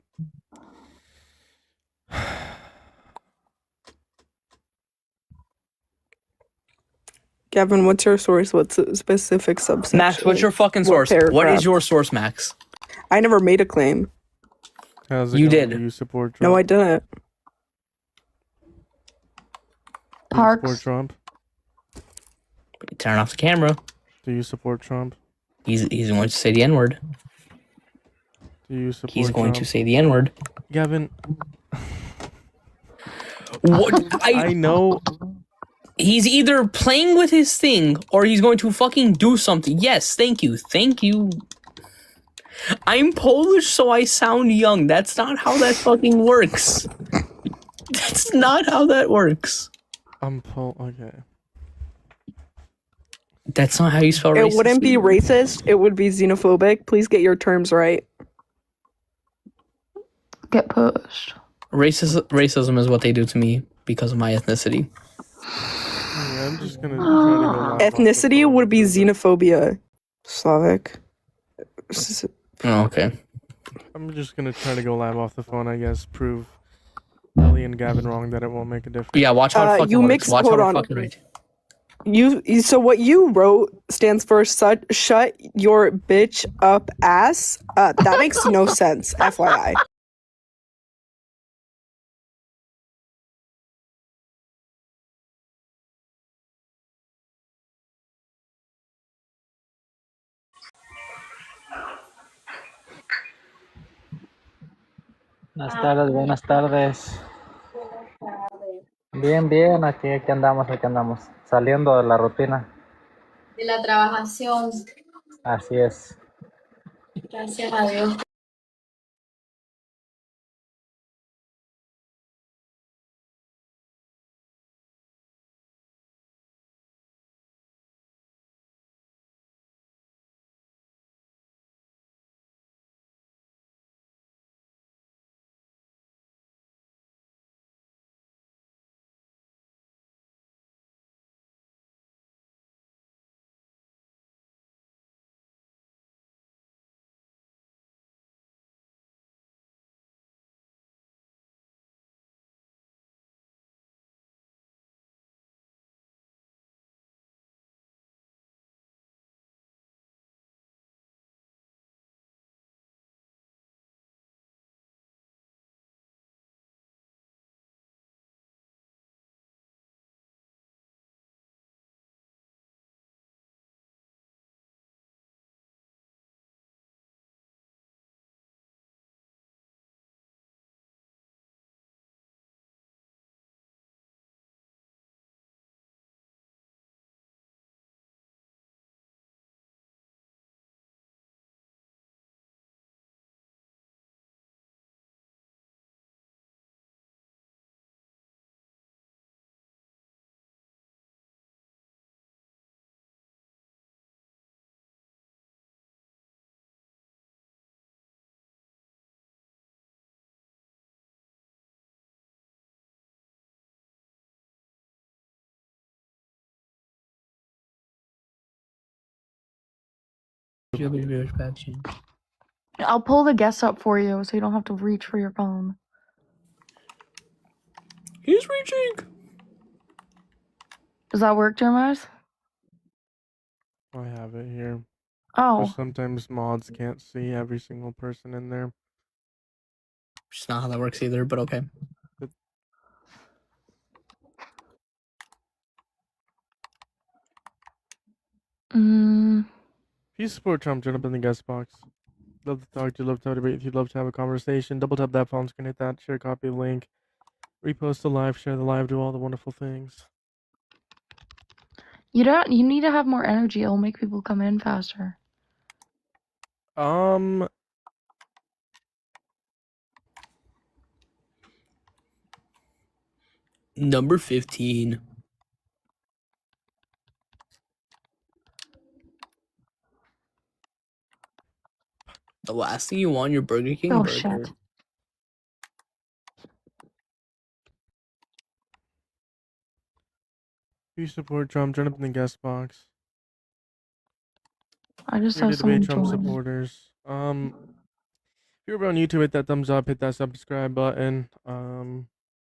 Gavin, what's your source? What's a specific subsection? Max, what's your fucking source? What is your source, Max? I never made a claim. How's it You going? did. Do you support Trump? No, I didn't. Do you support Parks. Trump? Turn off the camera. Do you support Trump? He's going to say the N-word. Do you support He's going Trump? to say the N-word. Gavin, What? I know. He's either playing with his thing or he's going to fucking do something. Yes, thank you. Thank you. I'm Polish, so I sound young. That's not how that fucking works. That's not how that works. Okay. That's not how you spell racist. It wouldn't be racist. It would be xenophobic. Please get your terms right. Get pushed. Racism is what they do to me because of my ethnicity. Yeah, I'm just gonna try to go live off the Ethnicity phone. would be xenophobia. Slavic. Oh, okay. I'm just gonna try to go live off the phone. I guess prove Ellie and Gavin wrong that it won't make a difference. Yeah, watch how it fucking you works. mixed- Watch hold how it on. fucking right. So what you wrote stands for shut your bitch up ass. That makes no sense. FYI. Buenas tardes. Bien, bien, aquí andamos, saliendo de la rutina. de la trabajación. Así es. Gracias a Dios. I'll pull the guests up for you so you don't have to reach for your phone. He's reaching. Does that work, Jeremiah? I have it here. Oh. But sometimes mods can't see every single person in there. It's not how that works either, but okay. Mm, If you support Trump, join up in the guest box. Love to talk to you, love to debate. If you'd love to have a conversation, double tap that phone screen, hit that, share a copy of the link, repost the live, share the live, do all the wonderful things. you don't. You need to have more energy. It'll make people come in faster. Number 15. The last thing you want, your Burger King Oh burger. shit! If you support Trump, join up in the guest box. I just Here saw to someone debate Trump join. supporters. If you're over on YouTube, hit that thumbs up, hit that subscribe button.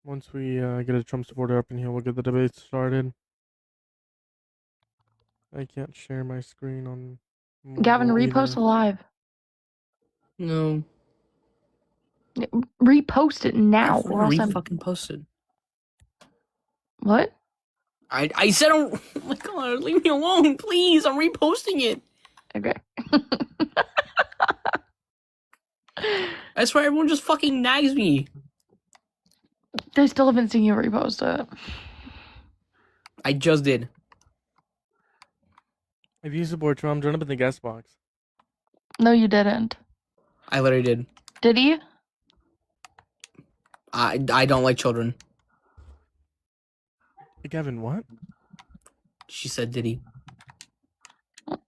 Once we get a Trump supporter up in here, we'll get the debate started. I can't share my screen on Gavin, mobile repost either. the live. No. Repost it now, I or else I'm fucking posted. what? I said, oh my god, leave me alone, please. I'm reposting it. Okay. I swear, everyone just fucking nags me. They still haven't seen you repost it. I just did. If you support Trump, join up in the guest box. No, you didn't. I literally did. Did he? I don't like children. Hey, Gavin, what? She said, did he?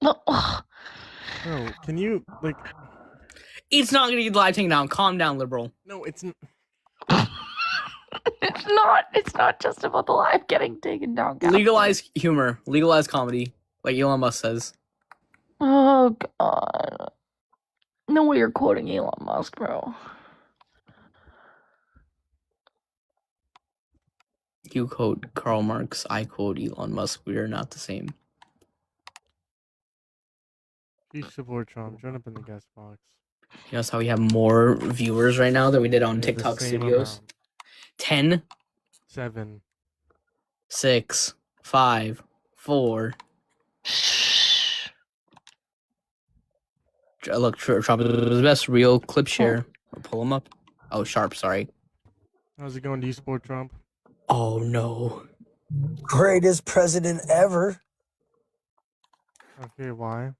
No. Ugh. Bro, can you, like... It's not gonna get live taken down. Calm down, liberal. No, it's... N It's not. It's not just about the live getting taken down, Gavin. Legalize humor. Legalize comedy. Like Elon Musk says. Oh, God. No way you're quoting Elon Musk, bro. You quote Karl Marx. I quote Elon Musk. We are not the same. If you support Trump, join up in the guest box. You notice how we have more viewers right now than we did on We have the TikTok same Studios? amount. 10, 7. 6, 5, 4. Look, Trump is the best real clip share. Or pull him up. Oh, Sharp, sorry. How's it going? Do you support Trump? Oh, no. Greatest president ever. Okay, why?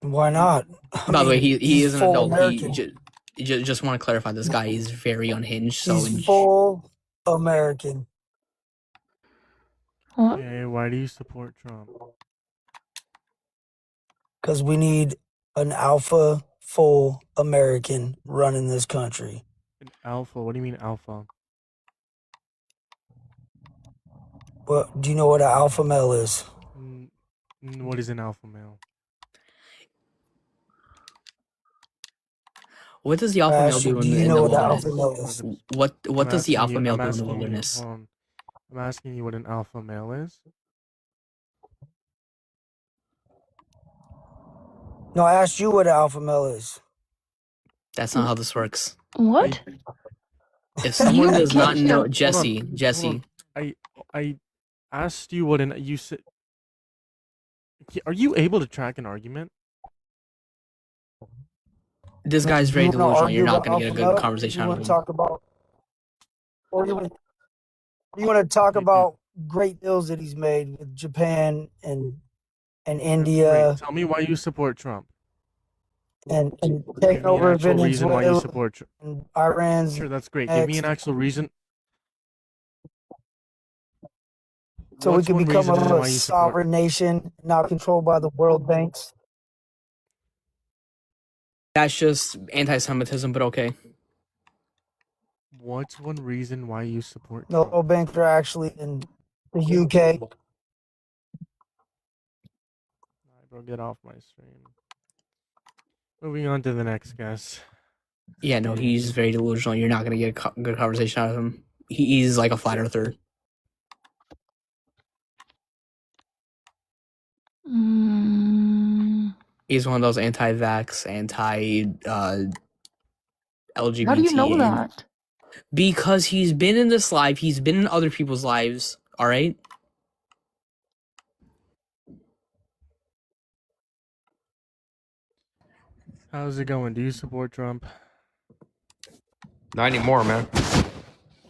Why not? By the way, he is an full adult. American. He just want to clarify, this guy is very unhinged. So He's full American. What? Okay, why do you support Trump? Because we need an alpha full American running this country. An alpha? What do you mean alpha? Well, do you know what an alpha male is? What is an alpha male? what does the alpha male do in the what the alpha wilderness? male is? What does the alpha male do in the asking you- wilderness? hold on. I'm asking you what an alpha male is. No, I asked you what an alpha male is. That's not how this works. What? If someone does not can't know, show- Jesse, Hold on. I asked you what an you said. Are you able to track an argument? this guy's very You wanna delusional. argue You're not about going to get a alpha good male? conversation You out want of to him. talk about, or you want to talk about great deals that he's made with Japan and India Great. Tell me why you support Trump. and Give me taking an over actual reason why you Venezuela support Trump. and Iran's. Sure, that's great. Give me an actual reason. So we What's can one become reason why a you support- sovereign nation, not controlled by the world banks. That's just anti-Semitism, but okay. What's one reason why you support The Trump? world banks are actually in the UK. Alright, bro, get off my stream. Moving on to the next guest. Yeah, no, he's very delusional. You're not going to get a good conversation out of him. He's like a flat earther. He's one of those anti-vax, anti-LGBT. How do you know that? Because he's been in this live. He's been in other people's lives. All right. How's it going? Do you support Trump? Not anymore, man.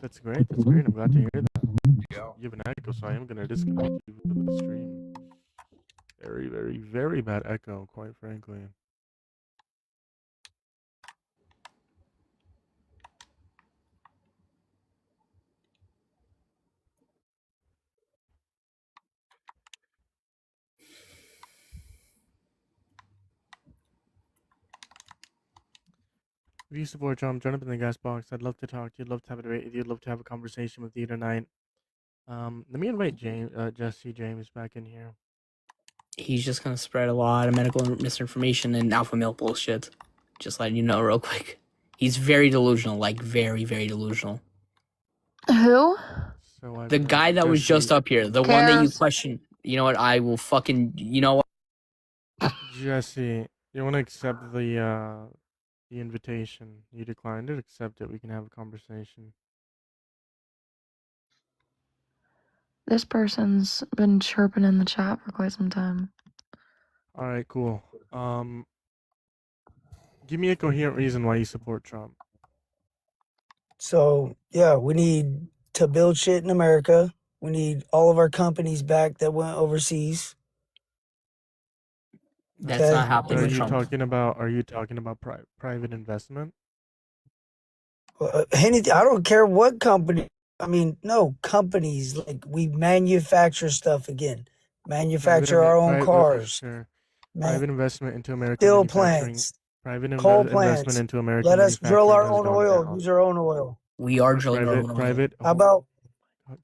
That's great. That's great. I'm glad to hear that. You have an echo, so I am gonna disconnect you from the stream. Very, very, very bad echo, quite frankly. If you support Trump, join up in the guest box. I'd love to talk to you. I'd love to have a debate with you. I'd love to have a conversation with you tonight. Let me invite Jesse James back in here. He's just gonna spread a lot of medical misinformation and alpha male bullshit. Just letting you know real quick. He's very delusional, like very, very delusional. Who? So The guy that was just up here, the one that you questioned. You know what? I will fucking. You know what? Jesse, you want to accept the invitation? You declined it. Accept it. We can have a conversation. This person's been chirping in the chat for quite some time. All right, cool. Give me a coherent reason why you support Trump. So yeah, we need to build shit in America. We need all of our companies back that went overseas. That's not happening Are with you Trump. Are you talking about private investment? I don't care what company. I mean, no companies. Like we manufacture stuff again. Manufacture our own cars. Sure. Private investment into American Steel manufacturing. plants. Private Coal investment plants. into American Let us drill manufacturing our has own gone oil. down. Use our own oil. We are drilling our own oil. Private. How about?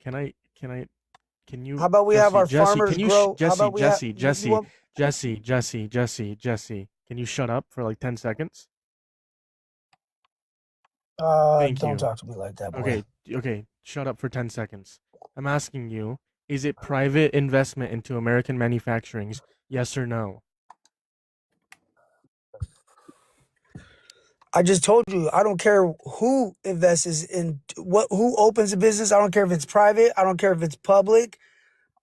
Can you? How about we have our farmers can you grow? Jesse, How about we Jesse, have, Jesse, you want- Jesse. Can you shut up for like 10 seconds? Thank don't you. talk to me like that, boy. Okay. Shut up for 10 seconds. I'm asking you, is it private investment into American manufacturing? Yes or no? I just told you, I don't care who invests in who opens a business. I don't care if it's private. I don't care if it's public.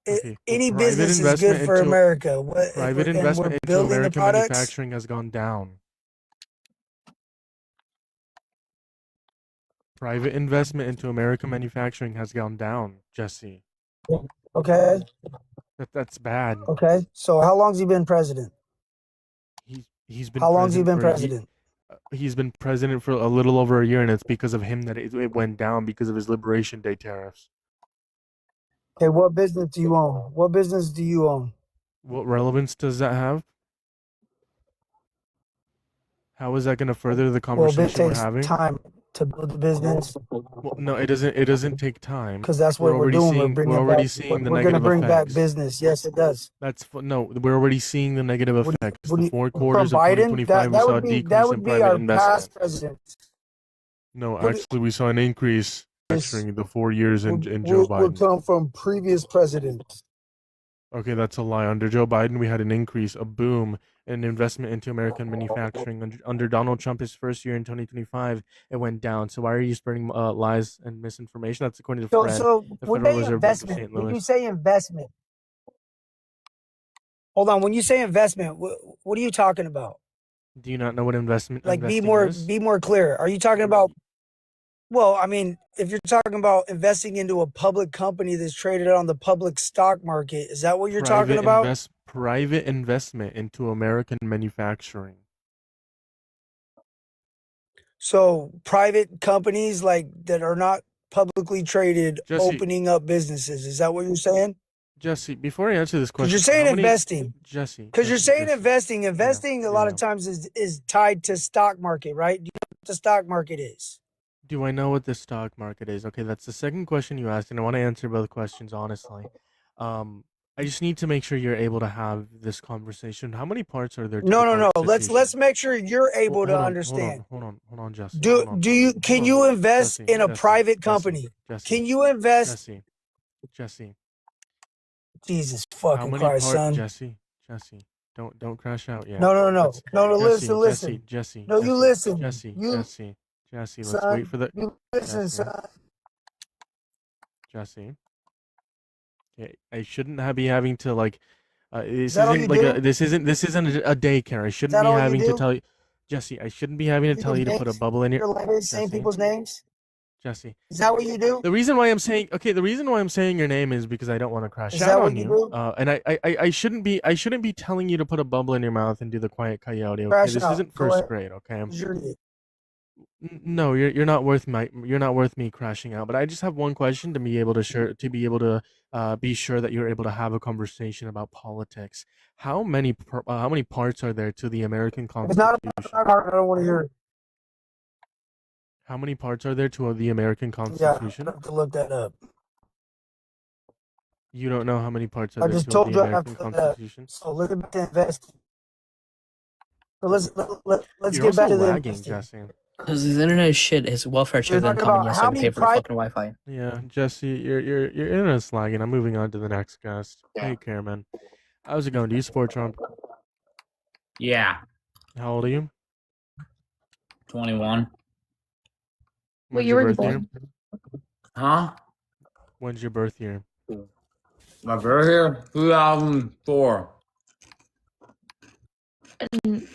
Any Private business is good investment for into- America. Private And investment we're into building the American products. manufacturing has gone down. Private investment into American manufacturing has gone down, Jesse. Okay. That's bad. Okay. So how long's he been president? He's been. How long's he been president? He's been president for a little over a year, and it's because of him that it went down because of his Liberation Day tariffs. Okay. What business do you own? What business do you own? What relevance does that have? How is that going to further the Well, it conversation we're takes having? time to build the business. Well, no, it doesn't. It doesn't take time. Because that's what we're already doing. seeing. We're already seeing the we're negative gonna bring back effects. business. Yes, it does. No, we're already seeing the negative effects. The 4 From quarters of Biden, 2025, we saw a that decrease would in be private our investment. past president. No, actually, we saw an increase during the 4 years in Joe Will Biden. come from previous presidents. Okay, that's a lie. Under Joe Biden, we had an increase, a boom in investment into American manufacturing. Under Donald Trump, his first year in 2025, it went down. So why are you spreading lies and misinformation? That's according to Fred, So the when Federal they Reserve Bank of investment, St. when you Louis. say investment, hold on. When you say investment, what are you talking about? Do you not know what investment? Like, be investing is? more clear. Are you talking about? Well, I mean, if you're talking about investing into a public company that's traded on the public stock market, is that what you're talking about? Private investment into American manufacturing. So private companies like that are not publicly traded Jesse- opening up businesses. Is that what you're saying? Jesse, before I answer this question, Because you're saying how many- investing. Jesse. Because you're Jesse, saying Jesse. investing. Investing a lot of times is tied to stock market, right? Do you know what the stock market is? Do I know what the stock market is? Okay, that's the second question you asked, and I want to answer both questions honestly. I just need to make sure you're able to have this conversation. How many parts are there to the No. conversation? Let's make sure you're able to Hold on, understand. Hold on, Jesse. Can you invest in a private Jesse, company? Jesse, Can you invest? Jesse. Jesus How fucking many Christ, son. Jesse, don't crash out yet. No. Let's- Listen. Jesse. No, you listen. Jesse. You- Jesse. Let's Son, wait for the. you listen, Jesse. son. Jesse. Okay, I shouldn't be having to like. This that all isn't you like do? a. This isn't a daycare. I shouldn't that be all you having to do? tell you. Jesse, I shouldn't be having to tell you to put a bubble in Your your language, saying Jesse. people's names. Jesse. Is that what you do? The reason why I'm saying your name is because I don't want to crash Is out that what on you you. do? And I shouldn't be telling you to put a bubble in your mouth and do the quiet coyote. Okay, Crash this out. isn't Go first ahead. grade. Okay. You're the- No, you're not worth me crashing out. But I just have one question to be able to be sure that you're able to have a conversation about politics. How many parts are there to the American If it's not Constitution? about I don't want to hear it. How many parts are there to the American Yeah, I Constitution? have to look that up. You don't know how many parts are I there just to told the you I have American to look it up. Constitution? So let's get back to investing. So let's You're get back also to the lagging, investing. Jesse. Because his internet is shit. His welfare check You're didn't talking come in about yet, so how I can many pay for the price. fucking Wi-Fi. Yeah, Jesse, your internet's lagging. I'm moving on to the next guest. Take care, man. How's it going? Do you support Trump? Yeah. How old are you? 21. When's you your were birth year? born. Huh? When's your birth year? My birth year? 2004. And,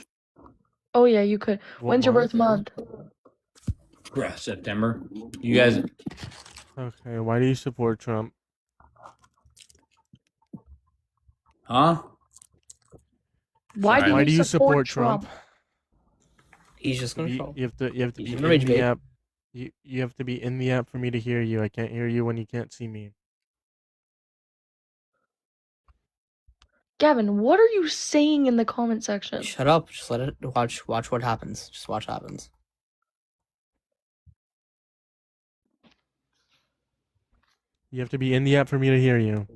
oh yeah, you could. What When's your month? birth month? Yeah, September. You guys. Okay, why do you support Trump? Huh? Why Sorry. do Why you do you support support Trump? He's just gonna You, troll. you have to He's be gonna in rage the bait. app. You have to be in the app for me to hear you. I can't hear you when you can't see me. Gavin, what are you saying in the comment section? Shut up. Just let it watch what happens. Just watch what happens. You have to be in the app for me to hear you.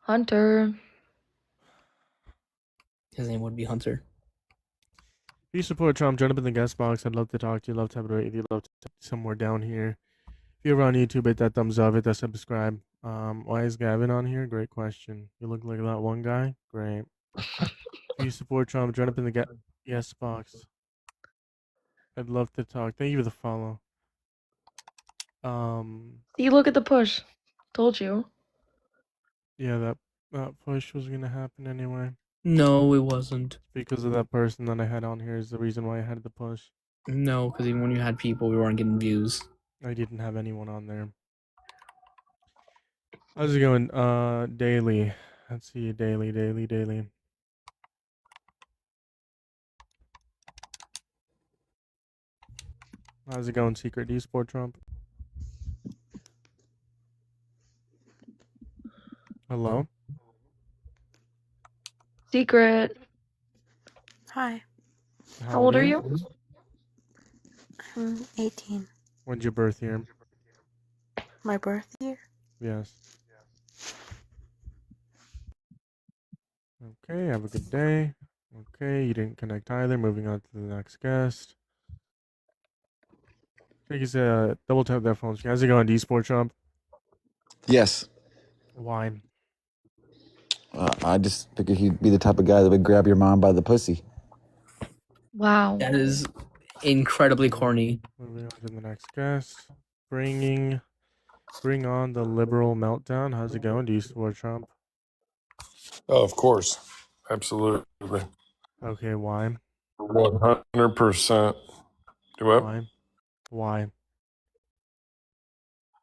Hunter. His name would be Hunter. If you support Trump, join up in the guest box. I'd love to talk to you. Love to have a rate. If you'd love to somewhere down here. If you're on YouTube, hit that thumbs up, hit that subscribe. Why is Gavin on here? Great question. You look like that one guy? Great. If you support Trump, join up in the guest box. I'd love to talk. Thank you for the follow. See, look at the push. Told you. Yeah, that push was gonna happen anyway. No, it wasn't. Because of that person that I had on here is the reason why I had the push. No, because even when you had people, we weren't getting views. I didn't have anyone on there. How's it going? Daily. Let's see, daily. How's it going, Secret? Do you support Trump? Hello? Secret. Hi, How old are you? I'm 18. When's your birth year? My birth year? Yes. Okay, have a good day. Okay, you didn't connect either. Moving on to the next guest. Take his double tap that phone. How's it going? Do you support Trump? Yes. Why? I just figured he'd be the type of guy that would grab your mom by the pussy. Wow. That is incredibly corny. Moving on to the next guest. Bring on the liberal meltdown. How's it going? Do you support Trump? Oh, of course. Absolutely. Okay, why? 100%. Do what? Why? Why?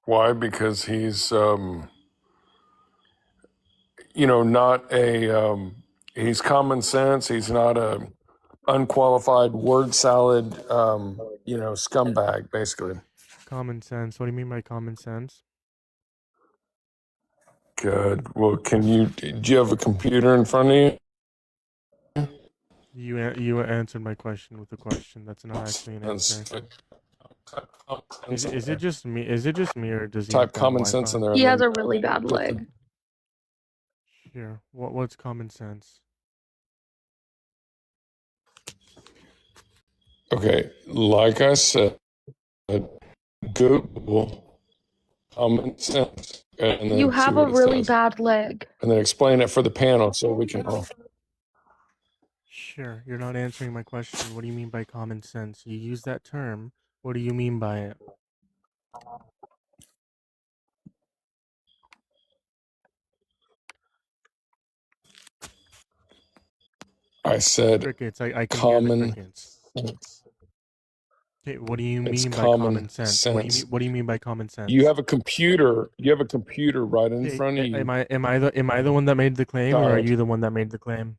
Why? Because he's, not he's common sense. He's not a unqualified word salad, scumbag, basically. Common sense. What do you mean by common sense? Good. Well, do you have a computer in front of you? You answered my question with a question. That's not actually an answer. Is it just me? Is it just me, or does he have Type bad common sense in Wi-Fi? there. He has a really bad leg. Here. What's common sense? Okay, like I said, Google common sense. And then You see have a what it really says. bad leg. And then explain it for the panel so we can all. Sure. You're not answering my question. What do you mean by common sense? You use that term. What do you mean by it? I said Crickets. I can hear the common crickets. sense. Okay, what do you It's mean by common common sense? sense. What do you mean by common sense? You have a computer. You have a computer right in Okay, front of you. am I the one that made the claim, or are Child. you the one that made the claim?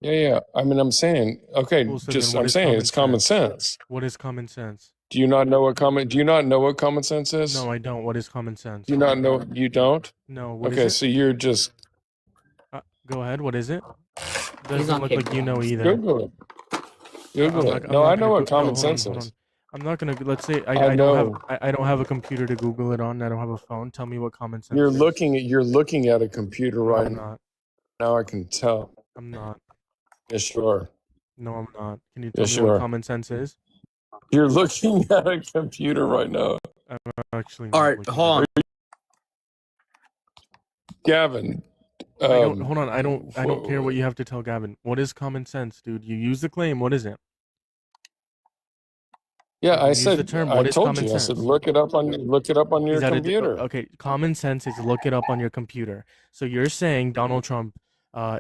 Yeah. I mean, I'm saying, okay, Cool. So just then, what I'm is saying common it's common sense? sense. What is common sense? Do you not know what common sense is? No, I don't. What is common sense? Do you not know? You don't? No. What Okay, is so it? you're just Go ahead. What is it? He's Doesn't not look like you capable. know either. Google it. Google it. No, I know what common sense is. I'm not gonna. Let's say I I don't know. have. I don't have a computer to Google it on. I don't have a phone. Tell me what common sense You're is. looking at a computer No, right I'm not. now. I can tell. I'm not. Yes, you are. No, I'm not. Can you tell Yes, me you what are. common sense is? You're looking at a computer right now. I'm actually. All not right, looking hold at on. it. Gavin. I don't. Hold on. I don't care what you have to tell Gavin. What is common sense, dude? You use the claim. What is it? Yeah, I Use the said. term. I What is told common you. I said sense? look it up on your Is that computer. okay? Common sense is look it up on your computer. So you're saying Donald Trump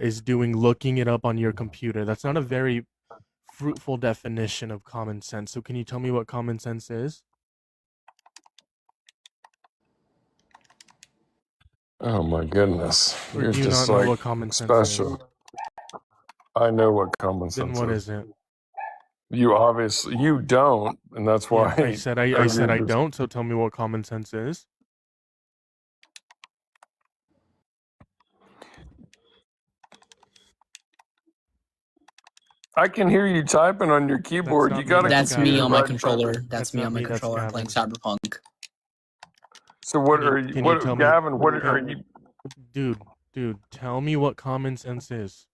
is doing looking it up on your computer. That's not a very fruitful definition of common sense. So can you tell me what common sense is? Oh my goodness, Or you're do you just not know like what common sense is? special. I know what common Then sense what is. is it? You obviously you don't, and that's Yeah, why. I said I said I don't. So tell me what common sense is. I can hear you typing on your That's keyboard. not You me. got a That's That's me computer on my right in front of controller. you. That's That's me not on my me. That's controller playing Gavin. Cyberpunk. So what Can you are you? can you tell What, me? Gavin? What are Can, you? dude, tell me what common sense is.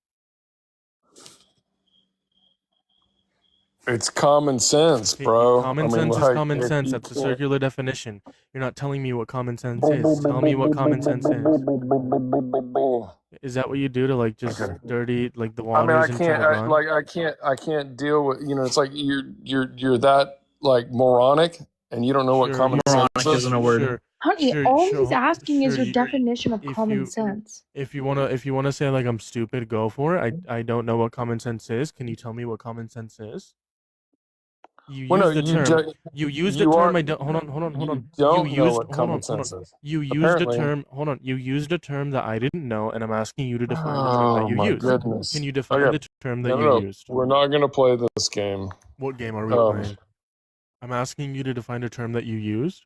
It's common sense, Okay, bro. common sense is common sense. That's a circular definition. You're not telling me what common sense is. Tell me what common sense is. Is that what you do to like just dirty like the I mean, waters in Chevron? I can't deal with. It's like you're that like moronic, and you don't know what Sure, common Moronic sense is. isn't a word. Sure, Honey, sure, all sure, he's asking is sure. your definition of If common you sense. if you wanna say like I'm stupid, go for it. I don't know what common sense is. Can you tell me what common sense is? You Well, no, used the you term. ju- You used you a term. are I don't. Hold on. you You don't know used. what common sense is. You used a Apparently. term. Hold on. You used a term that I didn't know, and I'm asking you to define the term Oh that you my used. goodness. Can you define Okay. the term that No, you no, used? we're not gonna play this game. What game are we Um, playing? I'm asking you to define a term that you used.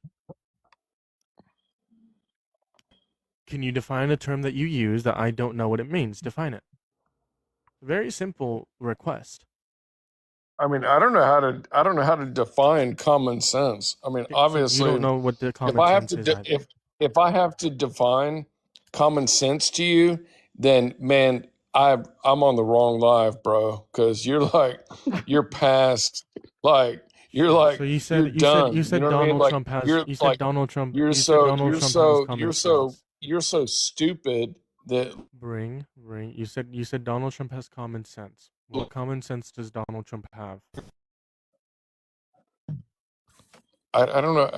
Can you define a term that you use that I don't know what it means? Define it. Very simple request. I mean, I don't know how to define common sense. I mean, Okay, so obviously, you don't know what the if common I have sense to is de- either. if I have to define common sense to you, then man, I'm on the wrong live, bro. Because you're past, like you're like So you you're said done. you said know what I mean? Donald Like Trump has. you're You said like Donald Trump. you're You said so Donald you're Trump has so common you're so sense. you're so stupid that Ring. You said Donald Trump has common sense. What common sense does Donald Trump have? I don't know.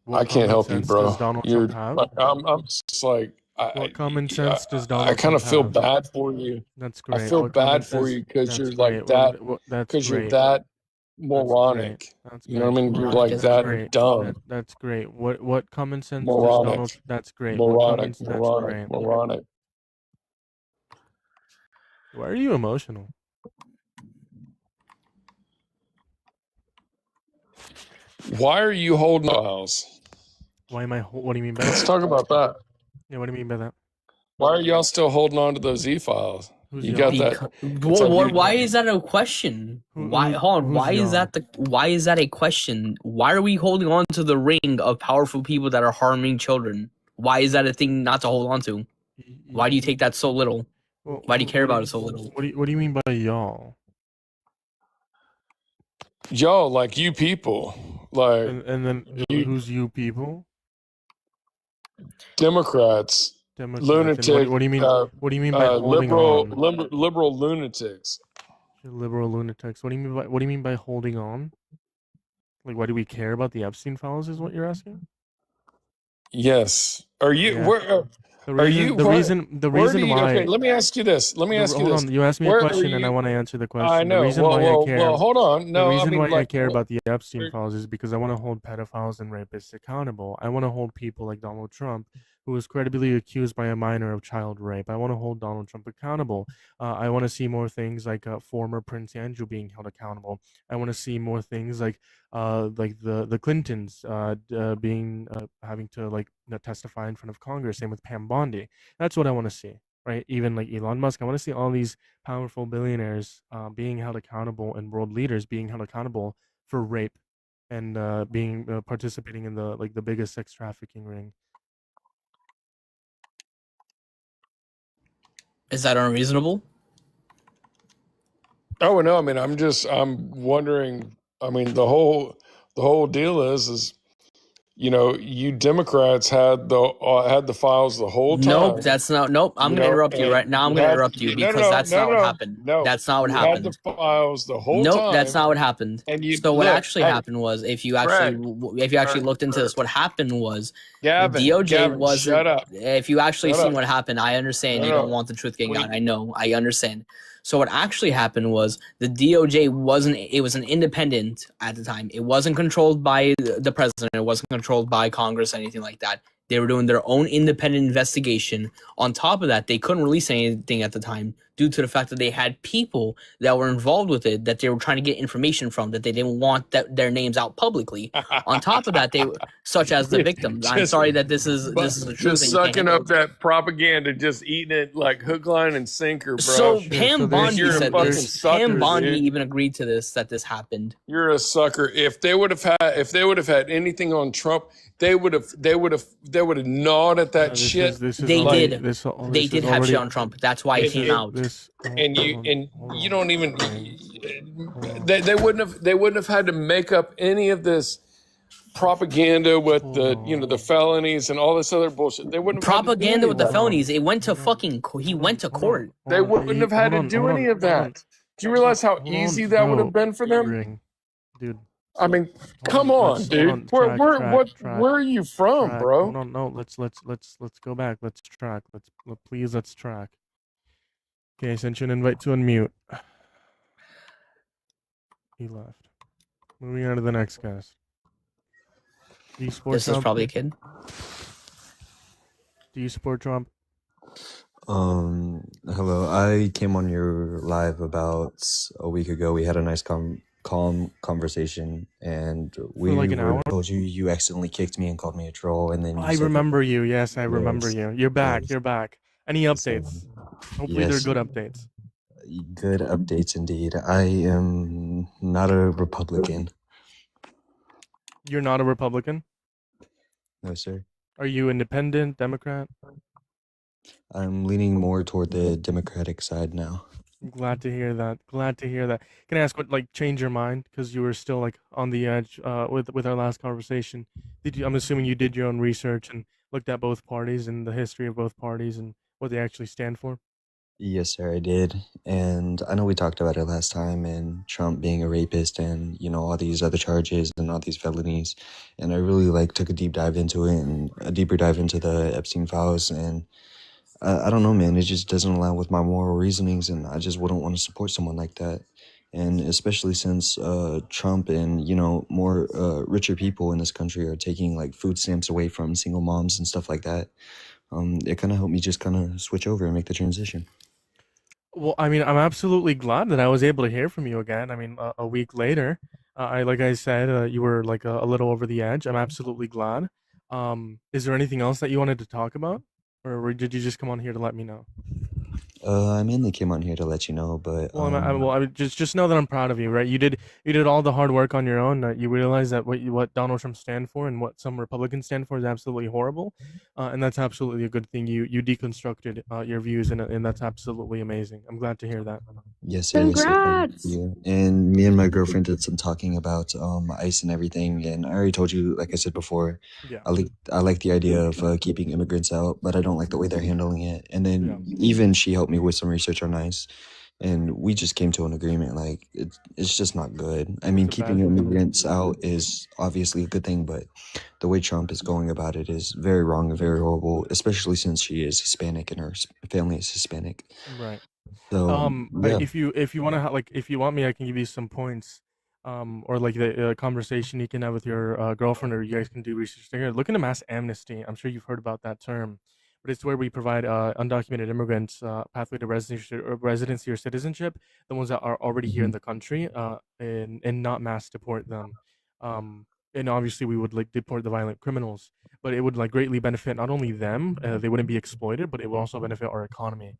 What I can't common help you, sense bro. does Donald You're Trump have? like I'm just like What common sense does I Donald kind of Trump feel have? bad for you. That's I great. feel What common bad for sense? you because That's you're great. like that. That's Because you're great. that That's great. moronic. That's You know what I great. mean? You're Moronic like isn't a that word. dumb. That's great. What common sense does Moronic. Donald? That's great. What common? Moronic. That's Moronic. great. Moronic. Why are you emotional? Why are you holding files? Why am I? What do you mean by Let's that? talk about that. Yeah, what do you mean by that? Why are y'all still holding on to those e-files? Who's You y'all? got that? Because, It's like why is that a question? Why? Hold on. who's Why is y'all? Why is that a question? Why are we holding on to the ring of powerful people that are harming children? Why is that a thing not to hold on to? Why do you take that so little? Well, Why do you care what about it so little? What do you mean by y'all? y'all like you people, like And then who's you people? Democrats, Democrats. lunatic. And what do you mean? What do you mean by holding on? liberal lunatics. Liberal lunatics. What do you mean by holding on? Like, why do we care about the Epstein files? Is what you're asking? Yes. Are you Yeah. where? The Are reason, you the where? reason, the Where do reason you? Okay, why. let me ask you this. Let me ask you Hold this. on, you asked me a Where are question, and I you? want to answer the I question. The know. reason Well, why I well, care, well. Hold on. the No, I reason mean, why I like, care about the Epstein where- files is because I want to hold pedophiles and rapists accountable. I want to hold people like Donald Trump, who was credibly accused by a minor of child rape. I want to hold Donald Trump accountable. I want to see more things like former Prince Andrew being held accountable. I want to see more things like the Clintons being having to testify in front of Congress. Same with Pam Bondi. That's what I want to see. Right, even like Elon Musk, I want to see all these powerful billionaires being held accountable and world leaders being held accountable for rape and being participating in the biggest sex trafficking ring. Is that unreasonable? Oh no, I mean, I'm wondering. I mean, the whole deal is you Democrats had the files the whole Nope, time. that's not. Nope, I'm You gonna know, interrupt you and right now. I'm you gonna had interrupt you no, because no, that's no, not no, what no, happened. no. That's not what You had the happened. files the whole Nope, time, that's not what happened. and you So what look. actually Hey, happened was, if you Greg, actually looked into this, what happened was the Gavin, DOJ wasn't. shut up, If you actually shut seen up. what happened, I understand No, you don't no. want the truth getting out. We I know, I understand. So what actually happened was the DOJ wasn't. It was an independent at the time. It wasn't controlled by the president. It wasn't controlled by Congress, anything like that. They were doing their own independent investigation. On top of that, they couldn't release anything at the time due to the fact that they had people that were involved with it that they were trying to get information from that they didn't want their names out publicly. On top of that, such as the victims. I'm sorry that this is the truth. just And you can't sucking handle up that propaganda, just eating it like hook, line, and sinker, bro. So Sure, Pam so Bondi You're a said fucking this. sucker, Pam Bondi dude. even agreed to this, that this happened. You're a sucker. If they would have had anything on Trump, they would have gnawed at that shit. This is They already, did. this They did have shit on Trump. That's why it And came out. you don't even. They wouldn't have had to make up any of this propaganda with the felonies and all this other bullshit. They wouldn't have had to do Propaganda any with of the that. felonies. It went to fucking. He went to court. They wouldn't have had to do any of that. Do you realize how easy that would have been for them? Dude. I mean, come on, dude. Where are you from, bro? No. Let's go back. Let's track. Let's track. Okay, I sent you an invite to unmute. He left. Moving on to the next guest. Do you support This is Trump? probably a kid. Do you support Trump? Hello. I came on your live about a week ago. We had a nice calm conversation, and we like an hour? told you accidentally kicked me and called me a troll, and then you I said remember you. Yes, I remember Yes, you. You're back. yes. You're back. Any updates? Hopefully Yes. they're good updates. Good updates indeed. I am not a Republican. You're not a Republican? No, sir. Are you independent, Democrat? I'm leaning more toward the Democratic side now. I'm glad to hear that. Glad to hear that. Can I ask what changed your mind because you were still on the edge with our last conversation? I'm assuming you did your own research and looked at both parties and the history of both parties and what they actually stand for? Yes, sir, I did. And I know we talked about it last time, and Trump being a rapist and, all these other charges and all these felonies. And I really took a deep dive into it and a deeper dive into the Epstein files. And I don't know, man, it just doesn't align with my moral reasonings, and I just wouldn't want to support someone like that. And especially since Trump and, more richer people in this country are taking food stamps away from single moms and stuff like that. It kind of helped me just kind of switch over and make the transition. Well, I mean, I'm absolutely glad that I was able to hear from you again. I mean, a week later, like I said, you were a little over the edge. I'm absolutely glad. Is there anything else that you wanted to talk about, or did you just come on here to let me know? I mainly came on here to let you know, but Well, I just know that I'm proud of you, right? You did all the hard work on your own. You realize that what Donald Trump stand for and what some Republicans stand for is absolutely horrible, and that's absolutely a good thing. You deconstructed your views, and that's absolutely amazing. I'm glad to hear that. yes, sir. Yes, sir, thank Congrats! you. And me and my girlfriend did some talking about ICE and everything, and I already told you, like I said before, Yeah. I like the idea of keeping immigrants out, but I don't like the way they're handling it. And then even she helped me with some research on ICE, and we just came to an agreement. Like it's just not good. I mean, It's a bad keeping thing. immigrants out is obviously a good thing, but the way Trump is going about it is very wrong and very horrible, especially since she is Hispanic and her family is Hispanic. Right. So yeah. If you want to like if you want me, I can give you some points, or like the conversation you can have with your girlfriend, or you guys can do research together. Look into mass amnesty. I'm sure you've heard about that term, but it's where we provide undocumented immigrants pathway to residency or citizenship, the ones that are already here in the country, and not mass deport them. And obviously we would like deport the violent criminals, but it would like greatly benefit not only them, they wouldn't be exploited, but it would also benefit our economy.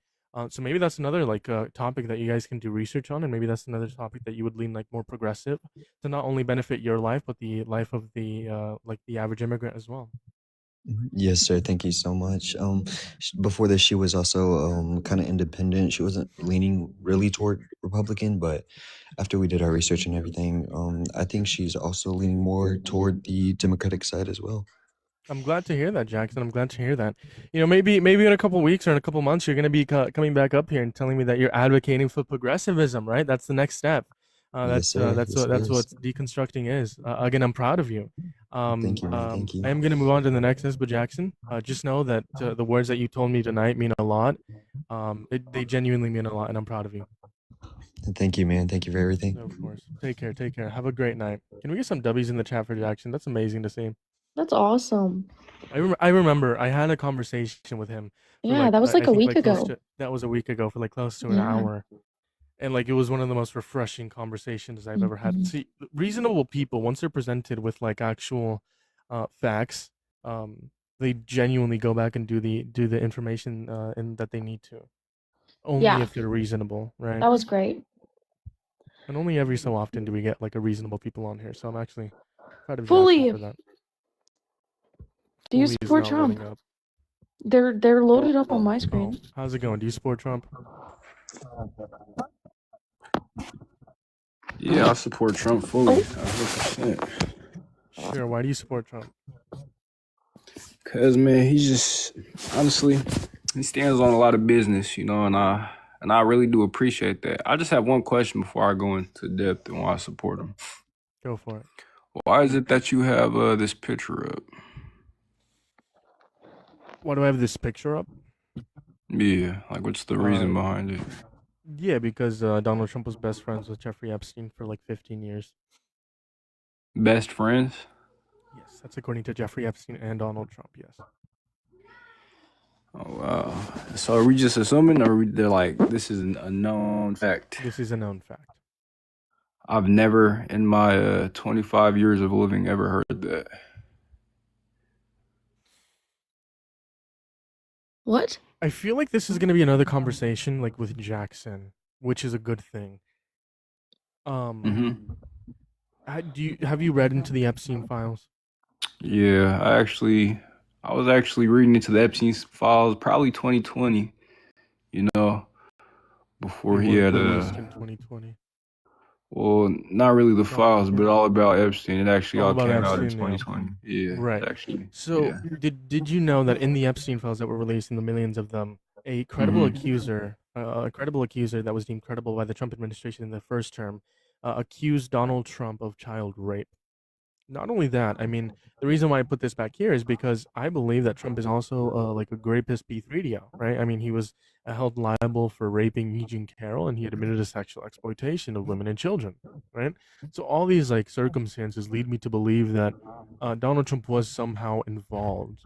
So maybe that's another like topic that you guys can do research on, and maybe that's another topic that you would lean like more progressive to not only benefit your life, but the life of the like the average immigrant as well. Yes, sir. Thank you so much. Before this, she was also kind of independent. She wasn't leaning really toward Republican, but after we did our research and everything, I think she's also leaning more toward the Democratic side as well. I'm glad to hear that, Jackson. I'm glad to hear that. You know, maybe in a couple weeks or in a couple months, you're going to be coming back up here and telling me that you're advocating for progressivism, right? That's the next step. Yes, sir. That's Yes, what sir. deconstructing is. Again, I'm proud of you. Thank you, man. Thank you. I am going to move on to the next, but Jackson, just know that the words that you told me tonight mean a lot. They genuinely mean a lot, and I'm proud of you. Thank you, man. Thank you for everything. Of course. Take care. Take care. Have a great night. Can we get some W's in the chat for Jackson? That's amazing to see. That's awesome. I remember I had a conversation with him. For Yeah, that was like I a think week close ago. to, that was a week ago for like close to an Yeah. hour. And like it was one of the most refreshing conversations I've ever had. See, reasonable people, once they're presented with like actual facts, they genuinely go back and do the information and that they need to. Only Yeah, if they're reasonable, right? that was great. And only every so often do we get like a reasonable people on here. So I'm actually proud of Jackson Fully. for that. Do you Fully is support not Trump? loading up. They're loaded up on my screen. How's it going? Do you support Trump? Yeah, I support Trump fully, 100%. Sure. Why do you support Trump? Cause man, he just honestly he stands on a lot of business, you know, and I really do appreciate that. I just have one question before I go into depth and why I support him. Go for it. Why is it that you have this picture up? Why do I have this picture up? Yeah, like what's the reason behind it? Yeah, because Donald Trump was best friends with Jeffrey Epstein for like 15 years. Best friends? Yes, that's according to Jeffrey Epstein and Donald Trump, yes. Oh wow. So are we just assuming, or they're like this is a known fact? This is a known fact. I've never in my 25 years of living ever heard that. What? I feel like this is going to be another conversation like with Jackson, which is a good thing. Have you read into the Epstein files? Yeah, I was actually reading into the Epstein files probably 2020, you know, before he had released in 2020. well, not really the files, but all about Epstein. It actually all All about came out in Epstein, yeah. 2020. Yeah, Right. actually. So Yeah. did you know that in the Epstein files that were released, in the millions of them, a credible accuser that was deemed credible by the Trump administration in the first term, accused Donald Trump of child rape. Not only that, I mean, the reason why I put this back here is because I believe that Trump is also like a rapist P3DO, right? I mean, he was held liable for raping Eugene Carroll, and he admitted to sexual exploitation of women and children, right? So all these like circumstances lead me to believe that Donald Trump was somehow involved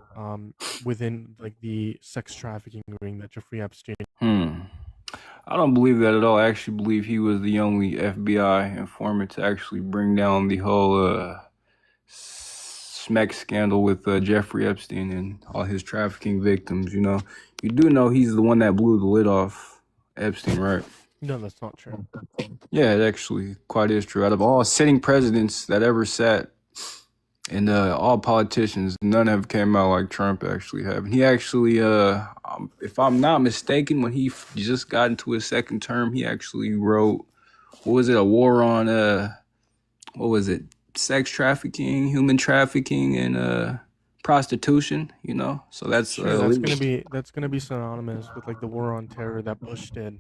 within like the sex trafficking ring that Jeffrey Epstein. I don't believe that at all. I actually believe he was the only FBI informant to actually bring down the whole smack scandal with Jeffrey Epstein and all his trafficking victims. You know, you do know he's the one that blew the lid off Epstein, right? No, that's not true. Yeah, it actually quite is true. Out of all sitting presidents that ever sat, and all politicians, none have came out like Trump actually have. And he actually, if I'm not mistaken, when he just got into his second term, he actually wrote, what was it, a war on, what was it, sex trafficking, human trafficking, and prostitution, you know? So that's Sure, that's gonna be synonymous with like the war on terror that Bush did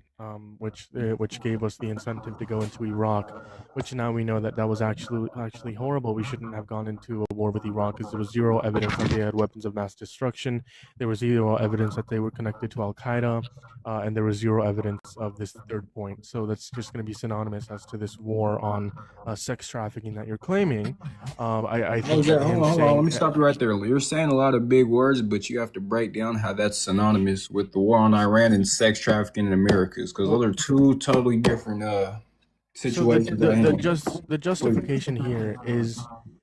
which gave us the incentive to go into Iraq, which now we know that that was actually horrible. We shouldn't have gone into a war with Iraq because there was zero evidence that they had weapons of mass destruction. There was zero evidence that they were connected to Al Qaeda, and there was zero evidence of this third point. So that's just going to be synonymous as to this war on sex trafficking that you're claiming. I think hold on. Let me stop you right there. You're saying a lot of big words, but you have to break down how that's synonymous with the war on Iran and sex trafficking in Americas, because those are two totally different situations. So the justification here is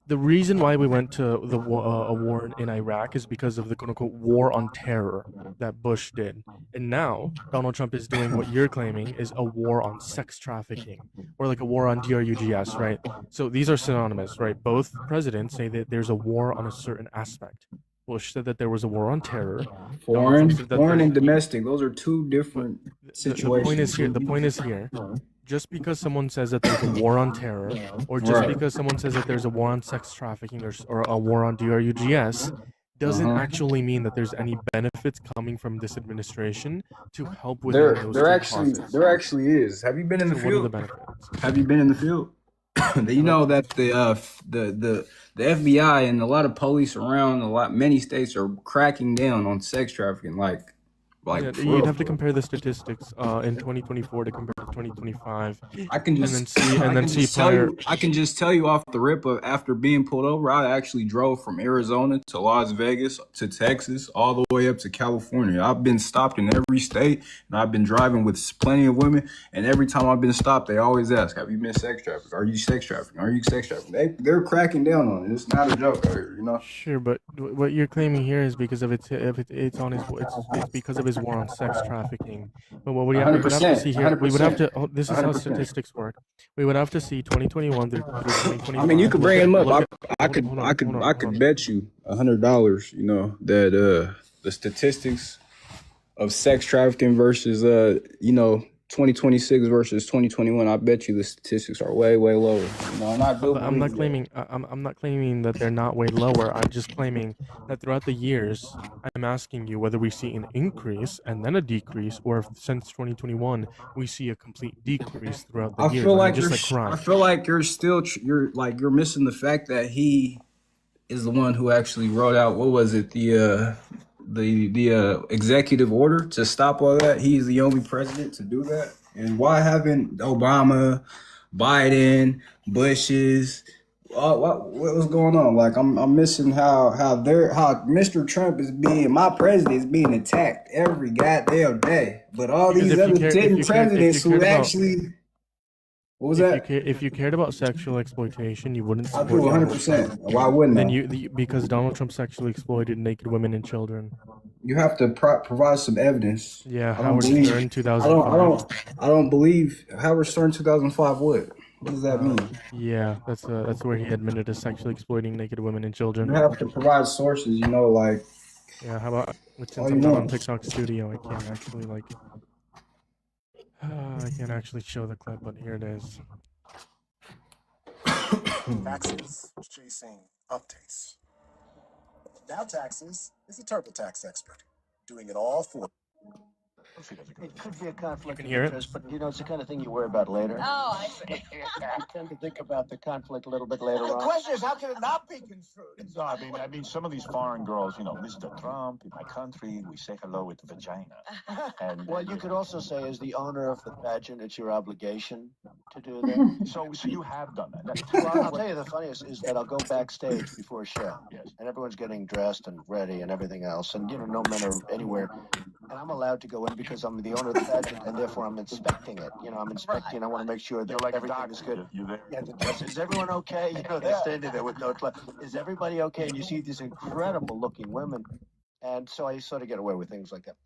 the reason why we went to a war in Iraq is because of the quote-unquote war on terror that Bush did. And now Donald Trump is doing what you're claiming is a war on sex trafficking, or like a war on drugs, right? So these are synonymous, right? Both presidents say that there's a war on a certain aspect. Bush said that there was a war on terror. Foreign and domestic, those are two different situations. The point is here. Just because someone says that there's a war on terror, or just because someone says that there's a war on sex trafficking or a war on drugs, doesn't actually mean that there's any benefits coming from this administration to help with those there actually is. Have you been in the field? What are the benefits? Have you been in the field? You know that the FBI and a lot of police around many states are cracking down on sex trafficking. You'd have to compare the statistics in 2024 to compare to 2025. I can just tell you off the rip of after being pulled over, I actually drove from Arizona to Las Vegas to Texas all the way up to California. I've been stopped in every state, and I've been driving with plenty of women. And every time I've been stopped, they always ask, "Have you been sex trafficked? Are you sex trafficking? Are you sex trafficking?" They're cracking down on it. It's not a joke out here, you know. Sure, but what you're claiming here is because of it's because of his war on sex trafficking. But what we would have to see here, we would have to. This is how statistics work. We would have to see 2021 through 2025. I mean, you could bring him up. I could bet you $100, you know, that the statistics of sex trafficking versus 2026 versus 2021, I bet you the statistics are way lower. You know, I'm not claiming that they're not way lower. I'm just claiming that throughout the years, I'm asking you whether we see an increase and then a decrease, or if since 2021 we see a complete decrease throughout the years. I feel like you're missing the fact that he is the one who actually wrote out, what was it, the executive order to stop all that. He's the only president to do that. And why haven't Obama, Biden, Bush's, what was going on? Like I'm missing how Mr. Trump my president is being attacked every goddamn day. But all these other 10 presidents who actually. What was that? If you cared about sexual exploitation, you wouldn't support. I do 100%. Why wouldn't I? Because Donald Trump sexually exploited naked women and children. You have to provide some evidence. Yeah, Howard Stern 2005. I don't believe Howard Stern 2005. What does that mean? Yeah, that's where he admitted to sexually exploiting naked women and children. You have to provide sources. You know, like. Yeah, how about since I'm on TikTok Studio, I can't actually I can't actually show the clip, but here it is. Taxes chasing updates. Now Taxes is a TurboTax expert, doing it all for. It could be a conflict of hear it? interest, but it's the kind of thing you worry about later. Oh, I see. You tend to think about the conflict a little bit later on. The question is, how can it not be construed? No, I mean, some of these foreign girls, Mr. Trump, in my country, we say hello with vagina. And Well, you could also say, as the owner of the pageant, it's your obligation to do that. So you have done that. Well, I'll tell you the funniest is that I'll go backstage before a show, and everyone's getting dressed and ready and everything else, and no men are anywhere, and I'm allowed to go in because I'm the owner of the pageant, and therefore I'm inspecting it. I'm inspecting. I want to make sure that everything is good. You're there. Yeah, is everyone okay? They're standing there with no clothes. Is everybody okay? And you see these incredible looking women, and so I sort of get away with things like that.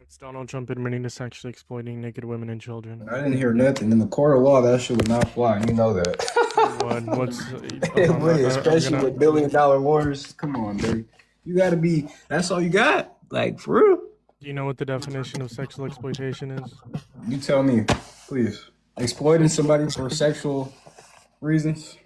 It's Donald Trump admitting to sexually exploiting naked women and children. I didn't hear nothing. In the court of law, that shit would not fly. You know that. It would, especially with billion-dollar wars. Come on, dude. You gotta be. That's all you got. Like, for real. Do you know what the definition of sexual exploitation is? You tell me, please. Exploiting somebody for sexual reasons.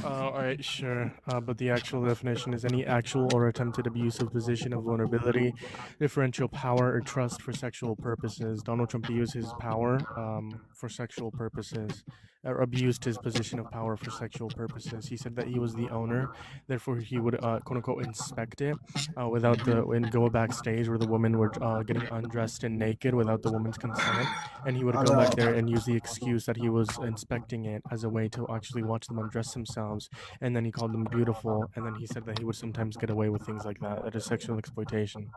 All right, sure. But the actual definition is any actual or attempted abuse of position of vulnerability, differential power, or trust for sexual purposes. Donald Trump used his power for sexual purposes, or abused his position of power for sexual purposes. He said that he was the owner, therefore he would quote unquote inspect it and go backstage where the women were getting undressed and naked without the woman's consent, and he would go back there and use the excuse that he was inspecting it as a way to actually watch them undress themselves, and then he called them beautiful, and then he said that he would sometimes get away with things like that. That is sexual exploitation.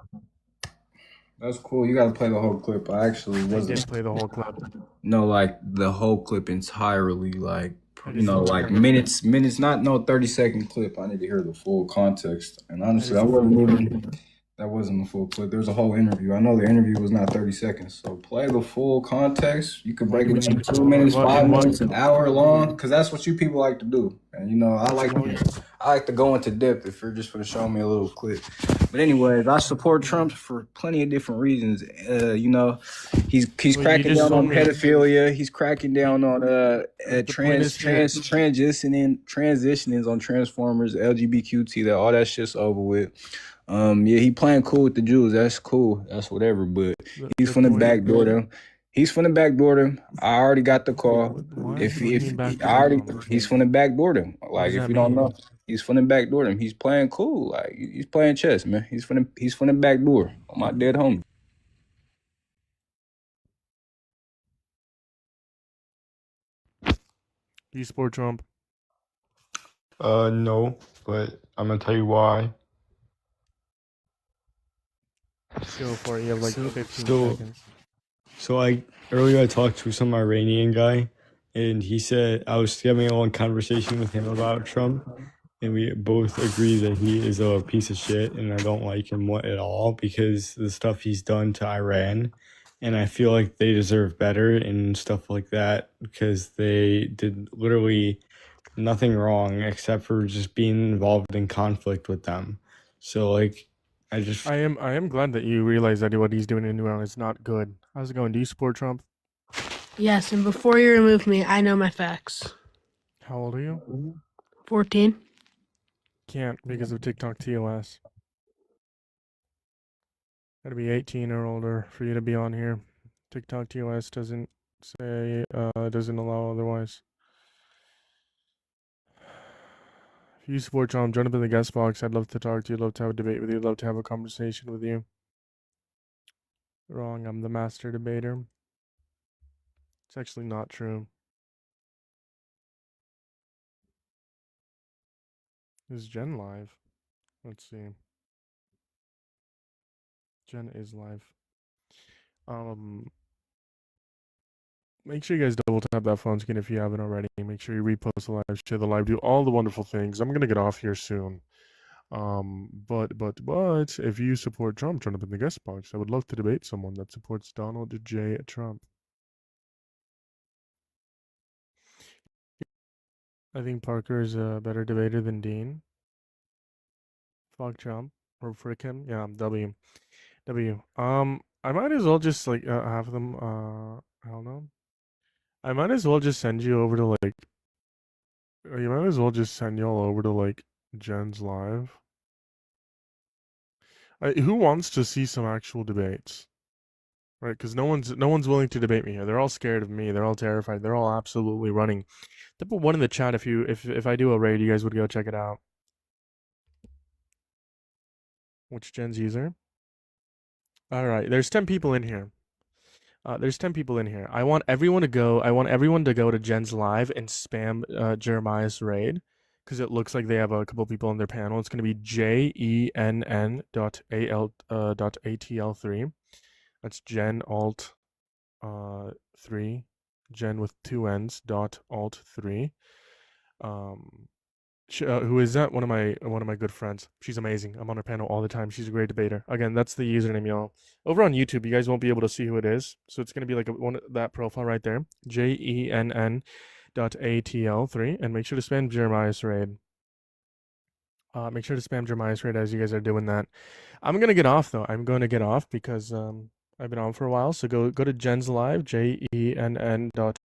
That's cool. You gotta play the whole clip. I actually wasn't. Did play the whole clip. No, like the whole clip entirely, like like minutes, not no 30-second clip. I need to hear the full context. And honestly, that wasn't the full clip. There's a whole interview. I know the interview was not 30 seconds. So play the full context. You could break it into 2 minutes, 5 minutes, an hour long, because that's what you people like to do. And I like to go into depth if you're just going to show me a little clip. But anyways, I support Trump for plenty of different reasons. He's cracking down on pedophilia. He's cracking down on transitioning on Transformers, LGBTQ, all that shit's over with. Yeah, he playing cool with the Jews. That's cool. That's whatever. But he's from the backdoor them. He's from the backdoor them. I already got the call. He's from the backdoor them. Like if you don't know, he's from the backdoor them. He's playing cool. Like he's playing chess, man. He's from the backdoor. My dead homie. Do you support Trump? No, but I'm gonna tell you why. Go for it. You have like 15 seconds. So earlier I talked to some Iranian guy, and he said I was having a long conversation with him about Trump, and we both agree that he is a piece of shit, and I don't like him at all because the stuff he's done to Iran, and I feel like they deserve better and stuff like that because they did literally nothing wrong except for just being involved in conflict with them. So I am glad that you realize that what he's doing in Iran is not good. How's it going? Do you support Trump? Yes, and before you remove me, I know my facts. How old are you? 14. Can't because of TikTok TOS. Gotta be 18 or older for you to be on here. TikTok TOS doesn't allow otherwise. If you support Trump, join up in the guest box. I'd love to talk to you. Love to have a debate with you. Love to have a conversation with you. Wrong. I'm the master debater. It's actually not true. Is Jen live? Let's see. Jen is live. Make sure you guys double tap that phone screen if you haven't already. Make sure you repost the live, share the live, do all the wonderful things. I'm gonna get off here soon. But if you support Trump, join up in the guest box. I would love to debate someone that supports Donald J. Trump. I think Parker is a better debater than Dean. Fuck Trump or frick him. Yeah, W. I might as well just have them. I don't know. I might as well just send you over to you might as well just send y'all over to Jen's live. Who wants to see some actual debates? Right, because no one's willing to debate me here. They're all scared of me. They're all terrified. They're all absolutely running. Put one in the chat if I do a raid, you guys would go check it out. Which Jen's user? All right, there's 10 people in here. I want everyone to go to Jen's live and spam Jeremiah's raid because it looks like they have a couple people on their panel. It's going to be JENN.ATL3. That's Jen alt 3. Jen with 2 N's alt 3. Who is that? One of my good friends. She's amazing. I'm on her panel all the time. She's a great debater. Again, that's the username, y'all. Over on YouTube, you guys won't be able to see who it is. So it's gonna be that profile right there. JENN.ATL3. And make sure to spam Jeremiah's raid. Make sure to spam Jeremiah's raid as you guys are doing that. I'm gonna get off though. I'm going to get off because I've been on for a while. So go to Jen's live, JENN.ATL3.